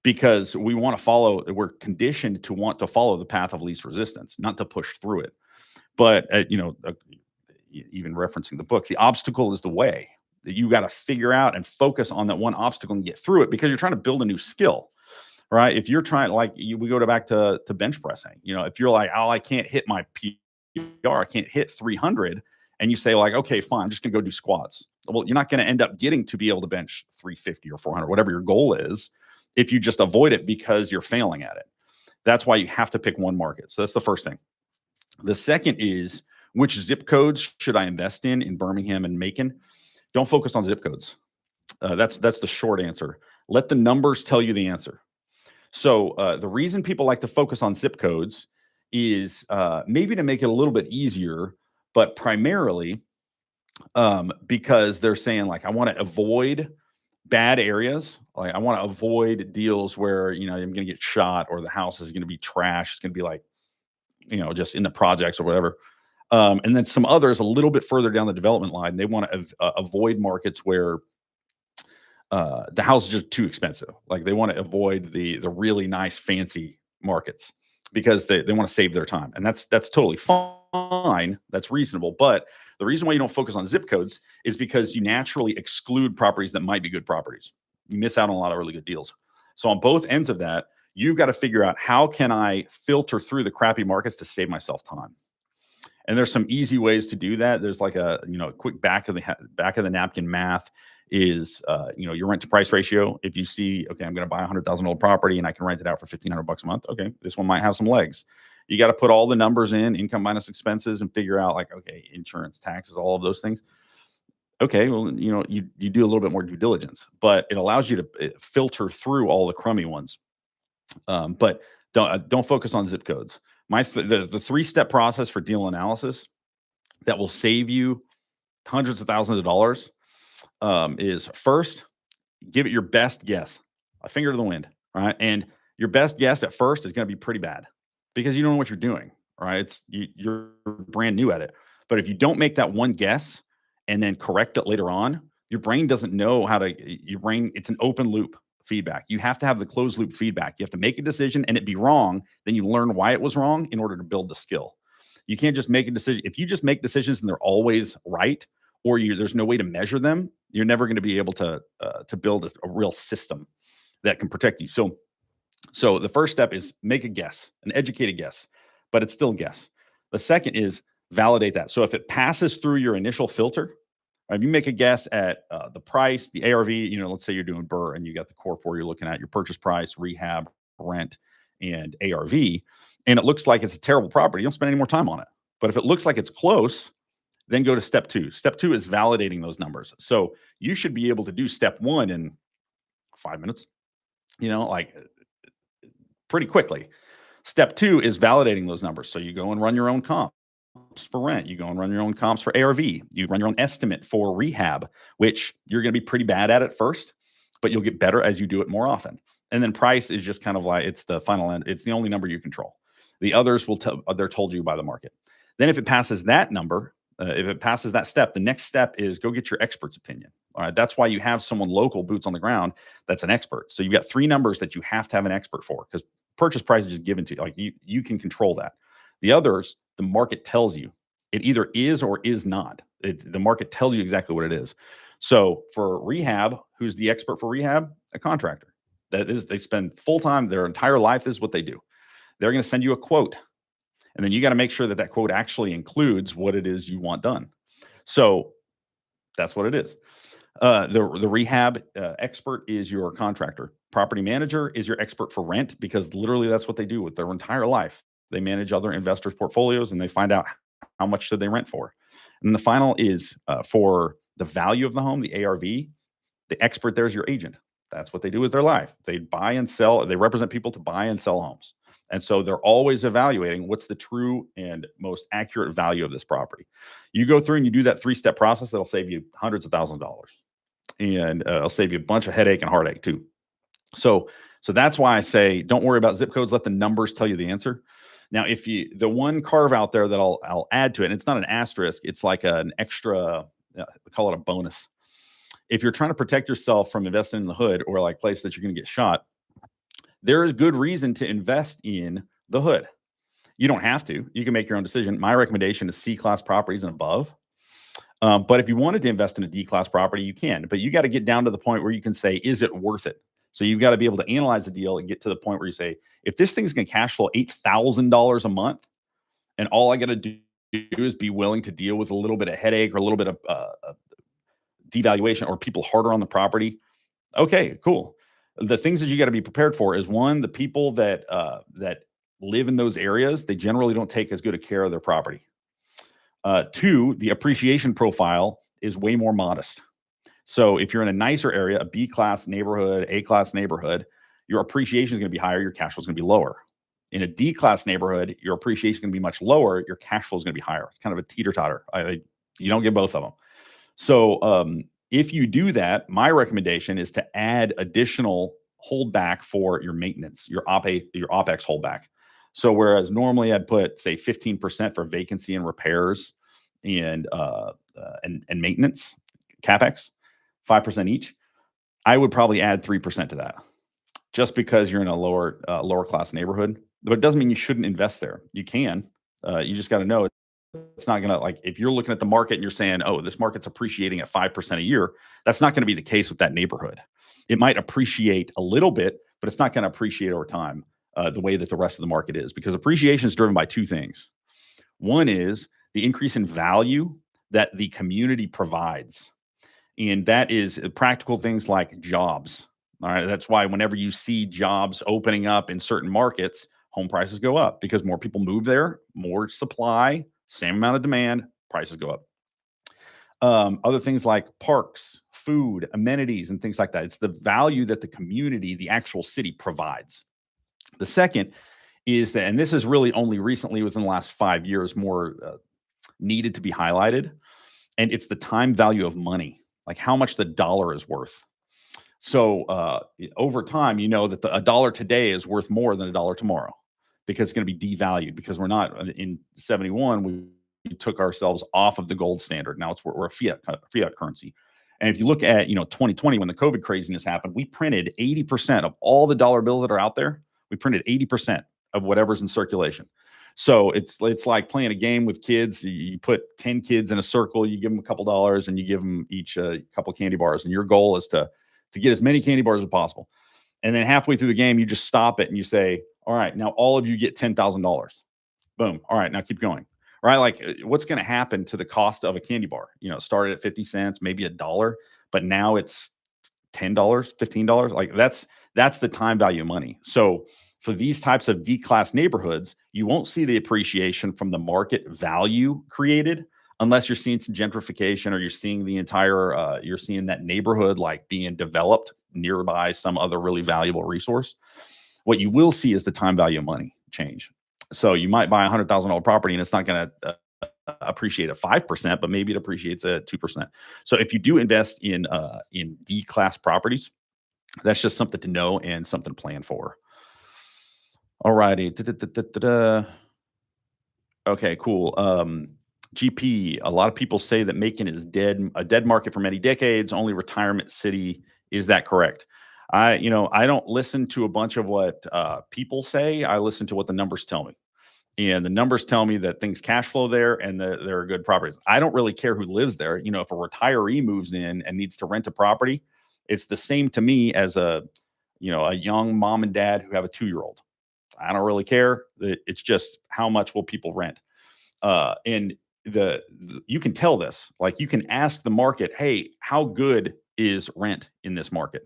Because we're conditioned to want to follow the path of least resistance, not to push through it. But, even referencing the book, the obstacle is the way. That you got to figure out and focus on that one obstacle and get through it, because you're trying to build a new skill, right? If you're trying, we go back to bench pressing. If you're like, oh, I can't hit my PR, I can't hit 300, and you say like, okay, fine, I'm just gonna go do squats. Well, you're not going to end up getting to be able to bench 350 or 400, whatever your goal is, if you just avoid it because you're failing at it. That's why you have to pick one market. So that's the first thing. The second is, which zip codes should I invest in Birmingham and Macon? Don't focus on zip codes. That's the short answer. Let the numbers tell you the answer. So the reason people like to focus on zip codes is maybe to make it a little bit easier, but primarily because they're saying like, I want to avoid bad areas. Like I want to avoid deals where, I'm going to get shot or the house is going to be trash. It's going to be like, just in the projects or whatever. And then some others a little bit further down the development line, they want to avoid markets where the house is just too expensive. Like they want to avoid the really nice, fancy markets because they want to save their time. And that's totally fine. That's reasonable. But the reason why you don't focus on zip codes is because you naturally exclude properties that might be good properties. You miss out on a lot of really good deals. So on both ends of that, you've got to figure out, how can I filter through the crappy markets to save myself time? And there's some easy ways to do that. There's like a quick back of the napkin math is your rent to price ratio. If you see, okay, I'm going to buy $100,000 property and I can rent it out for $1,500 a month. Okay, this one might have some legs. You got to put all the numbers in, income minus expenses, and figure out like, okay, insurance, taxes, all of those things. Okay, well, you do a little bit more due diligence, but it allows you to filter through all the crummy ones. But don't focus on zip codes. The 3-step process for deal analysis that will save you hundreds of thousands of dollars is, first, give it your best guess, a finger to the wind, right? And your best guess at first is going to be pretty bad because you don't know what you're doing, right? You're brand new at it. But if you don't make that one guess and then correct it later on, your brain doesn't know how to. It's an open loop feedback. You have to have the closed loop feedback. You have to make a decision and it be wrong. Then you learn why it was wrong in order to build the skill. You can't just make a decision. If you just make decisions and they're always right, or there's no way to measure them, you're never going to be able to build a real system that can protect you. So the first step is make a guess, an educated guess, but it's still a guess. The second is validate that. So if it passes through your initial filter, if you make a guess at the price, the ARV, let's say you're doing BRRRR and you got the core 4 you're looking at, your purchase price, rehab, rent, and ARV, and it looks like it's a terrible property, you don't spend any more time on it. But if it looks like it's close, Then go to step 2. Step 2 is validating those numbers. So you should be able to do step 1 in 5 minutes, like pretty quickly. Step 2 is validating those numbers. So you go and run your own comps for rent. You go and run your own comps for ARV. You run your own estimate for rehab, which you're going to be pretty bad at first, but you'll get better as you do it more often. And then price is just kind of like, it's the final end. It's the only number you control. The others they're told you by the market. Then if it passes that number, if it passes that step, the next step is go get your expert's opinion. All right. That's why you have someone local, boots on the ground, that's an expert. So you've got 3 numbers that you have to have an expert for, because purchase price is just given to you. Like you can control that. The others, the market tells you it either is or is not. The market tells you exactly what it is. So for rehab, who's the expert for rehab? A contractor. They spend full time, their entire life is what they do. They're going to send you a quote. And then you got to make sure that quote actually includes what it is you want done. So that's what it is. The rehab expert is your contractor. Property manager is your expert for rent, because literally that's what they do with their entire life. They manage other investors' portfolios and they find out how much should they rent for. And the final is for the value of the home, the ARV. The expert there is your agent. That's what they do with their life. They buy and sell. They represent people to buy and sell homes. And so they're always evaluating what's the true and most accurate value of this property. You go through and you do that 3-step process, that'll save you hundreds of thousands of dollars. And it'll save you a bunch of headache and heartache too. So that's why I say, don't worry about zip codes. Let the numbers tell you the answer. Now, the one carve out there that I'll add to it, and it's not an asterisk, it's like an extra, we call it a bonus. If you're trying to protect yourself from investing in the hood, or like place that you're going to get shot, there is good reason to invest in the hood. You don't have to. You can make your own decision. My recommendation is C-class properties and above. But if you wanted to invest in a D-class property, you can. But you got to get down to the point where you can say, is it worth it? So you've got to be able to analyze the deal and get to the point where you say, if this thing's going to cash flow $8,000 a month, and all I got to do is be willing to deal with a little bit of headache or a little bit of devaluation or people harder on the property, okay, cool. The things that you got to be prepared for is, one, the people that live in those areas, they generally don't take as good a care of their property. 2, the appreciation profile is way more modest. So if you're in a nicer area, a B-class neighborhood, A-class neighborhood, your appreciation is going to be higher, your cash flow is going to be lower. In a D-class neighborhood, your appreciation is going to be much lower, your cash flow is going to be higher. It's kind of a teeter-totter. You don't get both of them. So if you do that, my recommendation is to add additional holdback for your maintenance, your OPEX holdback. So whereas normally I'd put, say, 15% for vacancy and repairs and maintenance, CapEx, 5% each, I would probably add 3% to that, just because you're in a lower class neighborhood. But it doesn't mean you shouldn't invest there. You can. You just got to know it's not going to, like, if you're looking at the market and you're saying, oh, this market's appreciating at 5% a year, that's not going to be the case with that neighborhood. It might appreciate a little bit, but it's not going to appreciate over time the way that the rest of the market is, because appreciation is driven by 2 things. One is the increase in value that the community provides. And that is practical things like jobs. All right. That's why whenever you see jobs opening up in certain markets, home prices go up, because more people move there, more supply, same amount of demand, prices go up. Other things like parks, food, amenities, and things like that. It's the value that the community, the actual city, provides. The second is that, and this is really only recently within the last 5 years more needed to be highlighted, and it's the time value of money, like how much the dollar is worth. So over time, you know that a dollar today is worth more than a dollar tomorrow, because it's going to be devalued, because we're not in 71. We took ourselves off of the gold standard. Now we're a fiat currency. And if you look at 2020, when the COVID craziness happened, we printed 80% of all the dollar bills that are out there. We printed 80% of whatever's in circulation. So it's like playing a game with kids. You put 10 kids in a circle, you give them a couple dollars, and you give them each a couple candy bars. And your goal is to get as many candy bars as possible. And then halfway through the game, you just stop it and you say, all right, now all of you get $10,000. Boom. All right, now keep going. Right? Like, what's going to happen to the cost of a candy bar? It started at 50 cents, maybe $1, but now it's $10, $15. Like that's the time value of money. So for these types of D-class neighborhoods, you won't see the appreciation from the market value created unless you're seeing some gentrification or you're seeing the entire, you're seeing that neighborhood like being developed nearby some other really valuable resource. What you will see is the time value of money change. So you might buy $100,000 property and it's not going to appreciate at 5%, but maybe it appreciates at 2%. So if you do invest in D class properties, that's just something to know and something to plan for. All righty. Okay, cool. GP, a lot of people say that Macon is a dead market for many decades, only retirement city. Is that correct? I don't listen to a bunch of what people say. I listen to what the numbers tell me. And the numbers tell me that things cash flow there and there are good properties. I don't really care who lives there. If a retiree moves in and needs to rent a property, it's the same to me as a young mom and dad who have a 2-year-old. I don't really care. It's just how much will people rent? And you can tell this, like you can ask the market, hey, how good is rent in this market?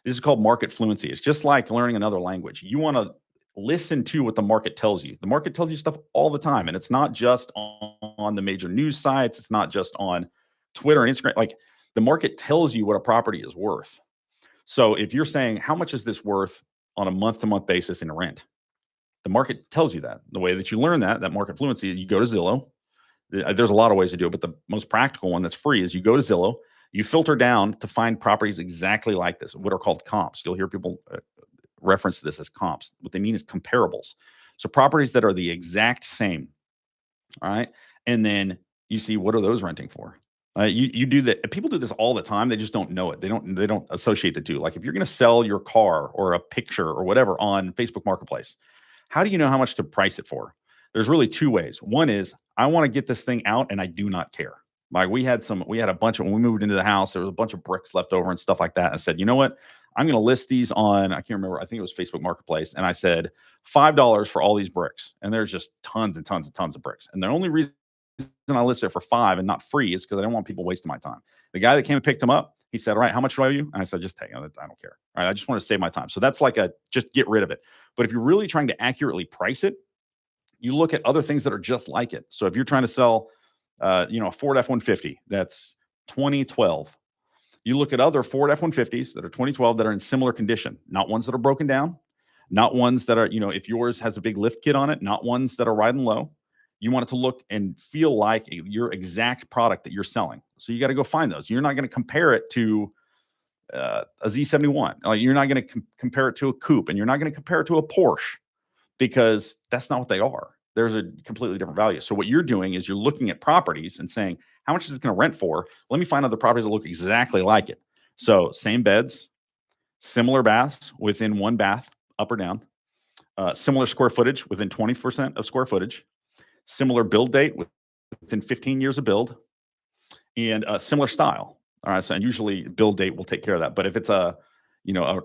This is called market fluency. It's just like learning another language. You want to listen to what the market tells you. The market tells you stuff all the time. And it's not just on the major news sites. It's not just on Twitter and Instagram. Like the market tells you what a property is worth. So if you're saying, how much is this worth on a month-to-month basis in rent? The market tells you that. The way that you learn that market fluency is you go to Zillow. There's a lot of ways to do it, but the most practical one that's free is you go to Zillow, you filter down to find properties exactly like this, what are called comps. You'll hear people reference this as comps. What they mean is comparables. So properties that are the exact same. All right. And then you see, what are those renting for? You do that. People do this all the time. They just don't know it. They don't associate the two. Like if you're going to sell your car or a picture or whatever on Facebook Marketplace, how do you know how much to price it for? There's really 2 ways. One is I want to get this thing out and I do not care. Like we had a bunch of, when we moved into the house, there was a bunch of bricks left over and stuff like that. And I said, you know what? I'm going to list these on, I can't remember. I think it was Facebook Marketplace. And I said $5 for all these bricks. And there's just tons and tons and tons of bricks. And the only reason I listed it for $5 and not free is because I don't want people wasting my time. The guy that came and picked them up, he said, all right, how much do I owe you? And I said, just take it. I don't care. All right. I just want to save my time. So that's like just get rid of it. But if you're really trying to accurately price it, you look at other things that are just like it. So if you're trying to sell, a Ford F-150 that's 2012, you look at other Ford F-150s that are 2012 that are in similar condition, not ones that are broken down, not ones that are, if yours has a big lift kit on it, not ones that are riding low. You want it to look and feel like your exact product that you're selling. So you got to go find those. You're not going to compare it to a Z71. You're not going to compare it to a coupe, and you're not going to compare it to a Porsche because that's not what they are. There's a completely different value. So what you're doing is you're looking at properties and saying, how much is it going to rent for? Let me find other properties that look exactly like it. So same beds, similar baths within 1 bath, up or down, similar square footage within 20% of square footage, similar build date within 15 years of build, and a similar style. All right. So, and usually build date will take care of that. But if it's a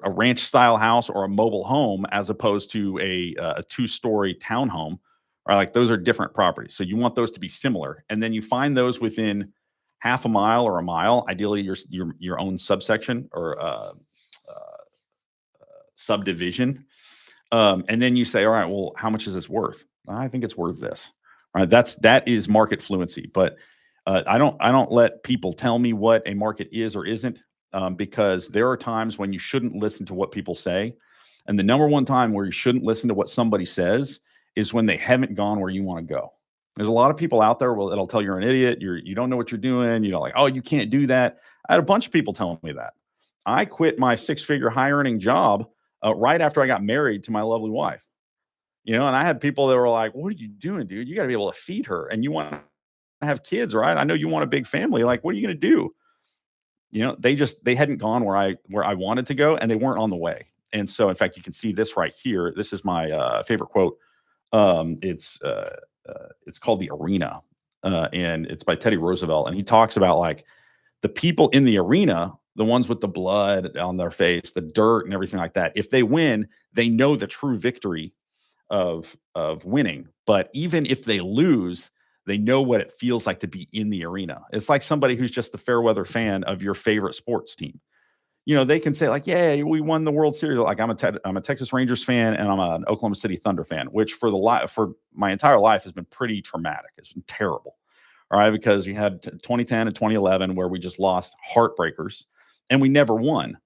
ranch style house or a mobile home, as opposed to a 2-story townhome, or like those are different properties. So you want those to be similar. And then you find those within half a mile or a mile, ideally your own subsection or subdivision. And then you say, all right, well, how much is this worth? I think it's worth this. All right. That is market fluency. But I don't let people tell me what a market is or isn't, because there are times when you shouldn't listen to what people say. And the number one time where you shouldn't listen to what somebody says is when they haven't gone where you want to go. There's a lot of people out there that'll tell you're an idiot. You don't know what you're doing. Like, oh, you can't do that. I had a bunch of people telling me that. I quit my 6-figure high earning job right after I got married to my lovely wife. And I had people that were like, what are you doing, dude? You got to be able to feed her, and you want to have kids, right? I know you want a big family. Like, what are you going to do? They hadn't gone where I wanted to go, and they weren't on the way. And so, in fact, you can see this right here. This is my favorite quote. It's called The Arena, and it's by Teddy Roosevelt. And he talks about like the people in the arena, the ones with the blood on their face, the dirt and everything like that. If they win, they know the true victory of winning. But even if they lose, they know what it feels like to be in the arena. It's like somebody who's just a fair weather fan of your favorite sports team. They can say like, yeah, we won the World Series. Like I'm a Texas Rangers fan and I'm an Oklahoma City Thunder fan, which for my entire life has been pretty traumatic. It's been terrible. All right, because we had 2010 and 2011 where we just lost heartbreakers, and we never won.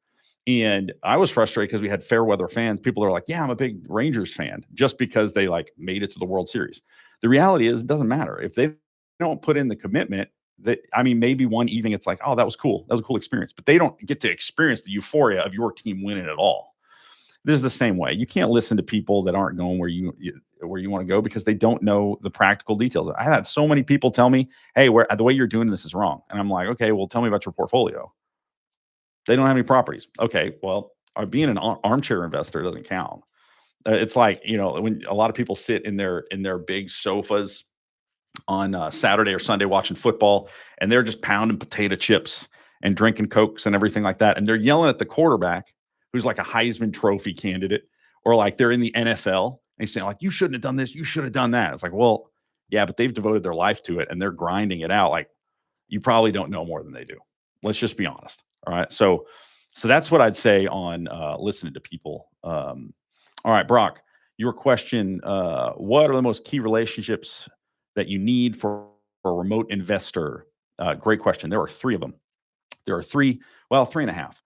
And I was frustrated because we had fair weather fans. People are like, "Yeah, I'm a big Rangers fan," just because they like made it to the World Series. The reality is, it doesn't matter if they don't put in the commitment. That, I mean, maybe one evening it's like, "Oh, that was cool. That was a cool experience," but they don't get to experience the euphoria of your team winning at all. This is the same way. You can't listen to people that aren't going where you want to go because they don't know the practical details. I had so many people tell me, "Hey, where the way you're doing this is wrong," and I'm like, "Okay, well, tell me about your portfolio." They don't have any properties. Okay, well, being an armchair investor doesn't count. It's like, when a lot of people sit in their big sofas on Saturday or Sunday watching football, and they're just pounding potato chips and drinking cokes and everything like that, and they're yelling at the quarterback who's like a Heisman Trophy candidate, or like they're in the NFL and he's saying like, "You shouldn't have done this, you should have done that." It's like, well, yeah, but they've devoted their life to it and they're grinding it out. Like, you probably don't know more than they do. Let's just be honest. All right. So that's what I'd say on listening to people. All right, Brock, your question, what are the most key relationships that you need for a remote investor? Great question. There are three of them. There are three, well, three and a half.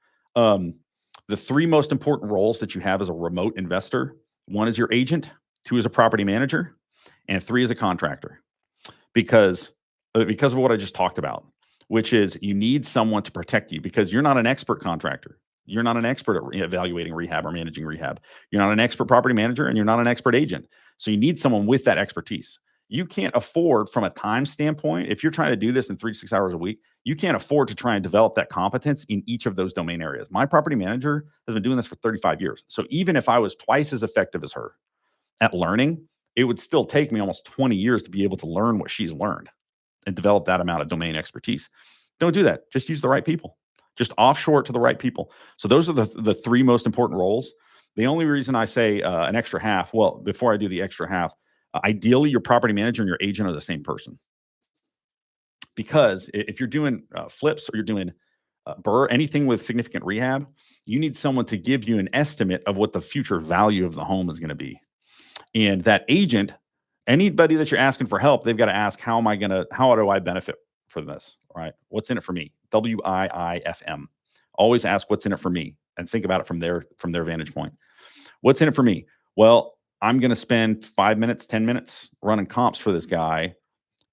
The three most important roles that you have as a remote investor: one is your agent, two is a property manager, and three is a contractor. Because of what I just talked about, which is you need someone to protect you because you're not an expert contractor. You're not an expert at evaluating rehab or managing rehab. You're not an expert property manager and you're not an expert agent. So you need someone with that expertise. You can't afford, from a time standpoint, if you're trying to do this in 3 to 6 hours a week, you can't afford to try and develop that competence in each of those domain areas. My property manager has been doing this for 35 years. So even if I was twice as effective as her at learning, it would still take me almost 20 years to be able to learn what she's learned and develop that amount of domain expertise. Don't do that. Just use the right people. Just offshore it to the right people. So those are the three most important roles. The only reason I say an extra half, well, before I do the extra half, ideally your property manager and your agent are the same person. Because if you're doing flips or you're doing anything with significant rehab, you need someone to give you an estimate of what the future value of the home is going to be. And that agent, anybody that you're asking for help, they've got to ask, how do I benefit from this? All right. What's in it for me? WIIFM. Always ask what's in it for me and think about it from their vantage point. What's in it for me? Well, I'm going to spend 5 minutes, 10 minutes running comps for this guy.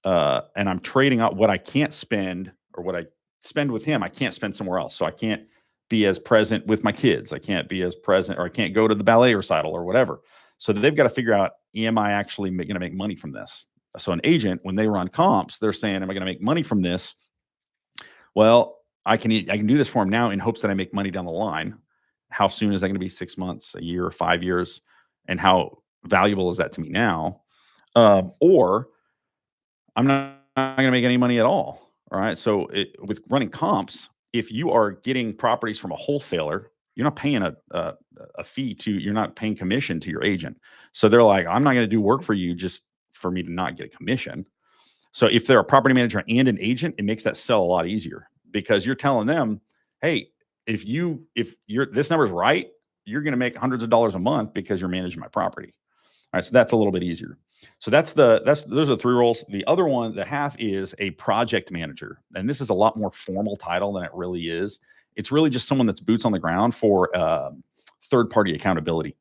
And I'm trading out what I can't spend, or what I spend with him, I can't spend somewhere else. So I can't be as present with my kids. I can't be as present, or I can't go to the ballet recital or whatever. So they've got to figure out, am I actually going to make money from this? So an agent, when they run comps, they're saying, am I going to make money from this? Well, I can do this for them now in hopes that I make money down the line. How soon is that going to be? 6 months, a year, 5 years? And how valuable is that to me now? Or I'm not going to make any money at all. All right. So with running comps, if you are getting properties from a wholesaler, you're not paying a fee you're not paying commission to your agent. So they're like, I'm not going to do work for you just for me to not get a commission. So if they're a property manager and an agent, it makes that sell a lot easier, because you're telling them, hey, if this number's right, you're going to make hundreds of dollars a month because you're managing my property. All right, so that's a little bit easier. So those are the three roles. The other one, the half, is a project manager, and this is a lot more formal title than it really is. It's really just someone that's boots on the ground for third-party accountability.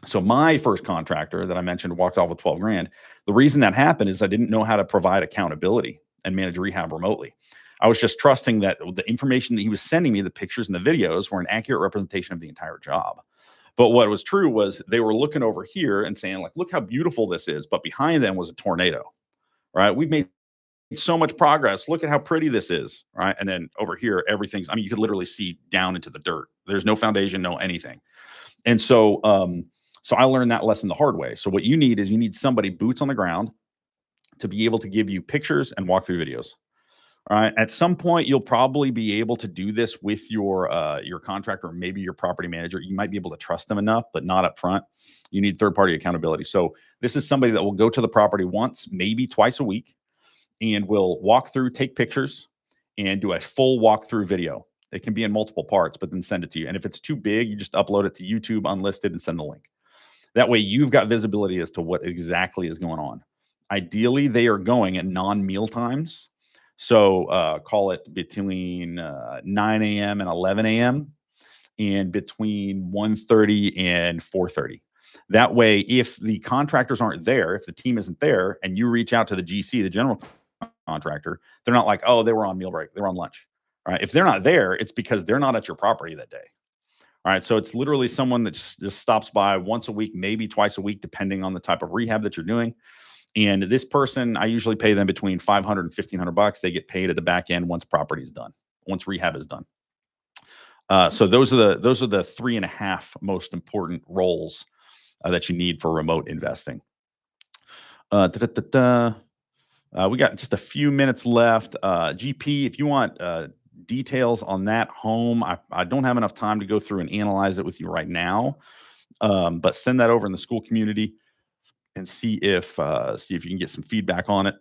So my first contractor that I mentioned walked off with 12 grand. The reason that happened is I didn't know how to provide accountability and manage rehab remotely. I was just trusting that the information that he was sending me, the pictures and the videos, were an accurate representation of the entire job. But what was true was they were looking over here and saying, like, look how beautiful this is. But behind them was a tornado, right? We've made so much progress. Look at how pretty this is, right? And then over here, you could literally see down into the dirt. There's no foundation, no anything. And so I learned that lesson the hard way. So what you need somebody boots on the ground to be able to give you pictures and walkthrough videos. All right. At some point, you'll probably be able to do this with your contractor, or maybe your property manager. You might be able to trust them enough, but not up front. You need third-party accountability. So this is somebody that will go to the property once, maybe twice a week, and will walk through, take pictures, and do a full walkthrough video. It can be in multiple parts, but then send it to you. And if it's too big, you just upload it to YouTube unlisted and send the link. That way you've got visibility as to what exactly is going on. Ideally, they are going at non-meal times. So call it between 9 a.m. and 11 a.m. and between 1:30 and 4:30. That way, if the contractors aren't there, if the team isn't there, and you reach out to the GC, the general contractor, they're not like, oh, they were on meal break, they were on lunch. All right. If they're not there, it's because they're not at your property that day. All right. So it's literally someone that just stops by once a week, maybe twice a week, depending on the type of rehab that you're doing. And this person, I usually pay them between 500 and 1,500 bucks. They get paid at the back end once property is done, once rehab is done. So those are the 3.5 most important roles that you need for remote investing. We got just a few minutes left. GP, if you want details on that home, I don't have enough time to go through and analyze it with you right now. But send that over in the school community and see if you can get some feedback on it.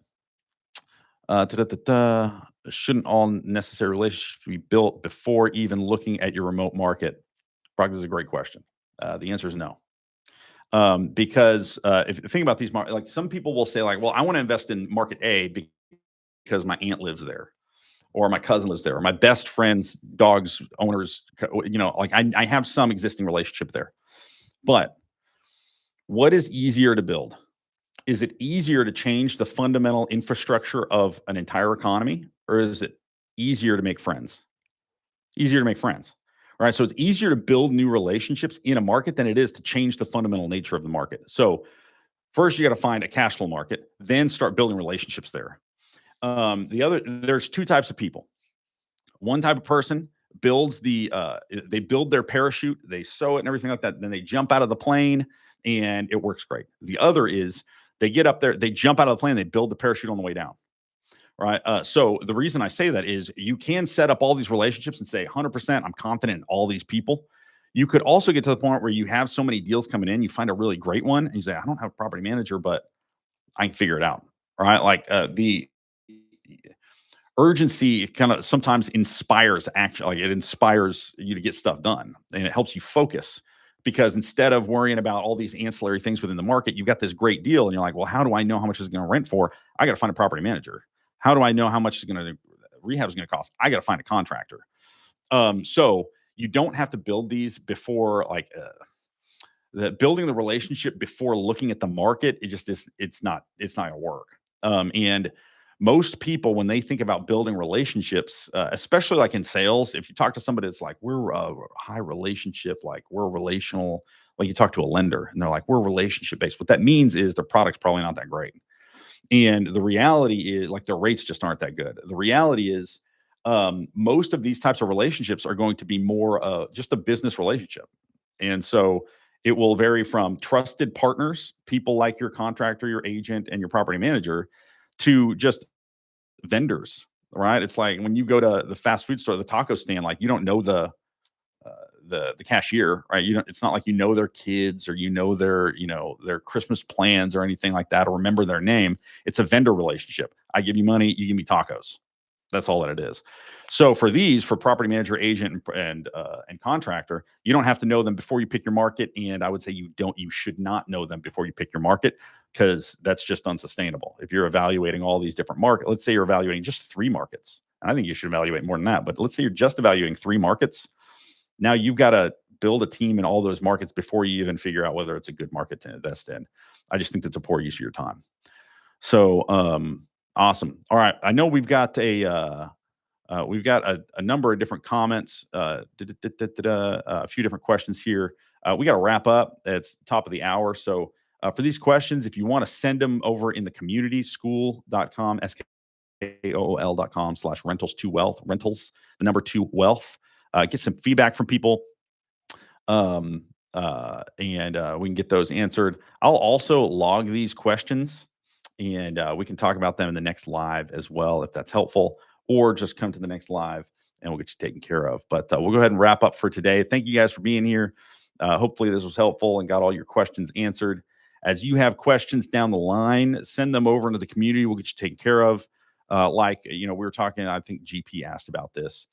Shouldn't all necessary relationships be built before even looking at your remote market? Brock, this is a great question. The answer is no. Because if you think about these markets, like some people will say, like, well, I want to invest in market A because my aunt lives there, or my cousin lives there, or my best friend's dog's owners, like I have some existing relationship there. But what is easier to build? Is it easier to change the fundamental infrastructure of an entire economy, or is it easier to make friends? Easier to make friends. All right. So it's easier to build new relationships in a market than it is to change the fundamental nature of the market. So first, you got to find a cash flow market, then start building relationships there. There's two types of people. One type of person builds they build their parachute, they sew it and everything like that. Then they jump out of the plane and it works great. The other is they get up there, they jump out of the plane, they build the parachute on the way down. Right. So the reason I say that is you can set up all these relationships and say 100%, I'm confident in all these people. You could also get to the point where you have so many deals coming in, you find a really great one and you say, I don't have a property manager, but I can figure it out. Right. Like the urgency kind of sometimes inspires action. Like it inspires you to get stuff done and it helps you focus, because instead of worrying about all these ancillary things within the market, you've got this great deal and you're like, well, how do I know how much it's going to rent for? I got to find a property manager. How do I know how much rehab is going to cost? I got to find a contractor. So you don't have to build these before, like building the relationship before looking at the market. It just is. It's not going to work. And most people, when they think about building relationships, especially like in sales, if you talk to somebody that's like, we're a high relationship, like we're relational, like you talk to a lender and they're like, we're relationship based. What that means is their product's probably not that great. And the reality is, like, their rates just aren't that good. The reality is, most of these types of relationships are going to be more just a business relationship. And so it will vary from trusted partners, people like your contractor, your agent, and your property manager, to just vendors, right? It's like when you go to the fast food store, the taco stand, like you don't know the cashier, right? You don't. It's not like you know their kids or their Christmas plans or anything like that, or remember their name. It's a vendor relationship. I give you money, you give me tacos. That's all that it is. So for property manager, agent, and contractor, you don't have to know them before you pick your market. And I would say you should not know them before you pick your market, because that's just unsustainable. If you're evaluating all these different markets, let's say you're evaluating just 3 markets. I think you should evaluate more than that. But let's say you're just evaluating 3 markets. Now you've got to build a team in all those markets before you even figure out whether it's a good market to invest in. I just think that's a poor use of your time. So awesome. All right. I know we've got a number of different comments, a few different questions here. We got to wrap up. It's top of the hour. So for these questions, if you want to send them over in the community, school.com, SKOOL.com/rentals2wealth, rentals, the number 2 wealth. Get some feedback from people, and we can get those answered. I'll also log these questions, and we can talk about them in the next live as well, if that's helpful, or just come to the next live and we'll get you taken care of. But we'll go ahead and wrap up for today. Thank you guys for being here. Hopefully this was helpful and got all your questions answered. As you have questions down the line, send them over into the community. We'll get you taken care of. We were talking, I think GP asked about this.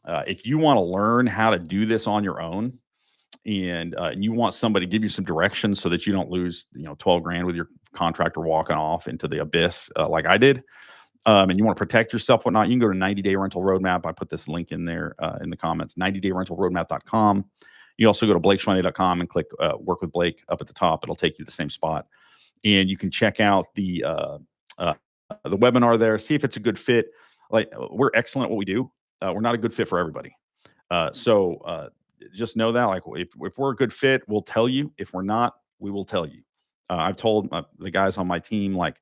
If you want to learn how to do this on your own, and you want somebody to give you some directions so that you don't lose, 12 grand with your contractor walking off into the abyss like I did, and you want to protect yourself, whatnot, you can go to 90-Day Rental Roadmap. I put this link in there in the comments, 90dayrentalroadmap.com. You also go to BlakeSchoening.com and click Work with Blake up at the top. It'll take you to the same spot. And you can check out the webinar there, see if it's a good fit. Like, we're excellent at what we do. We're not a good fit for everybody. So just know that, like, if we're a good fit, we'll tell you. If we're not, we will tell you. I've told the guys on my team, like,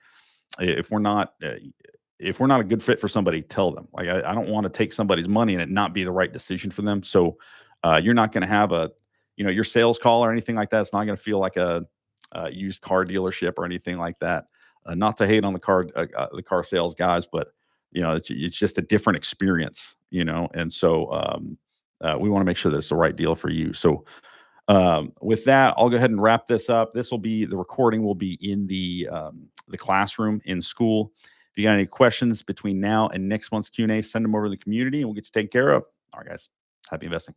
if we're not a good fit for somebody, tell them. Like, I don't want to take somebody's money and it not be the right decision for them. So you're not going to have your sales call or anything like that. It's not going to feel like a used car dealership or anything like that. Not to hate on the car sales guys, but it's just a different experience, and so we want to make sure that it's the right deal for you. So with that, I'll go ahead and wrap this up. The recording will be in the classroom in school. If you got any questions between now and next month's Q&A, send them over to the community and we'll get you taken care of. All right, guys. Happy investing.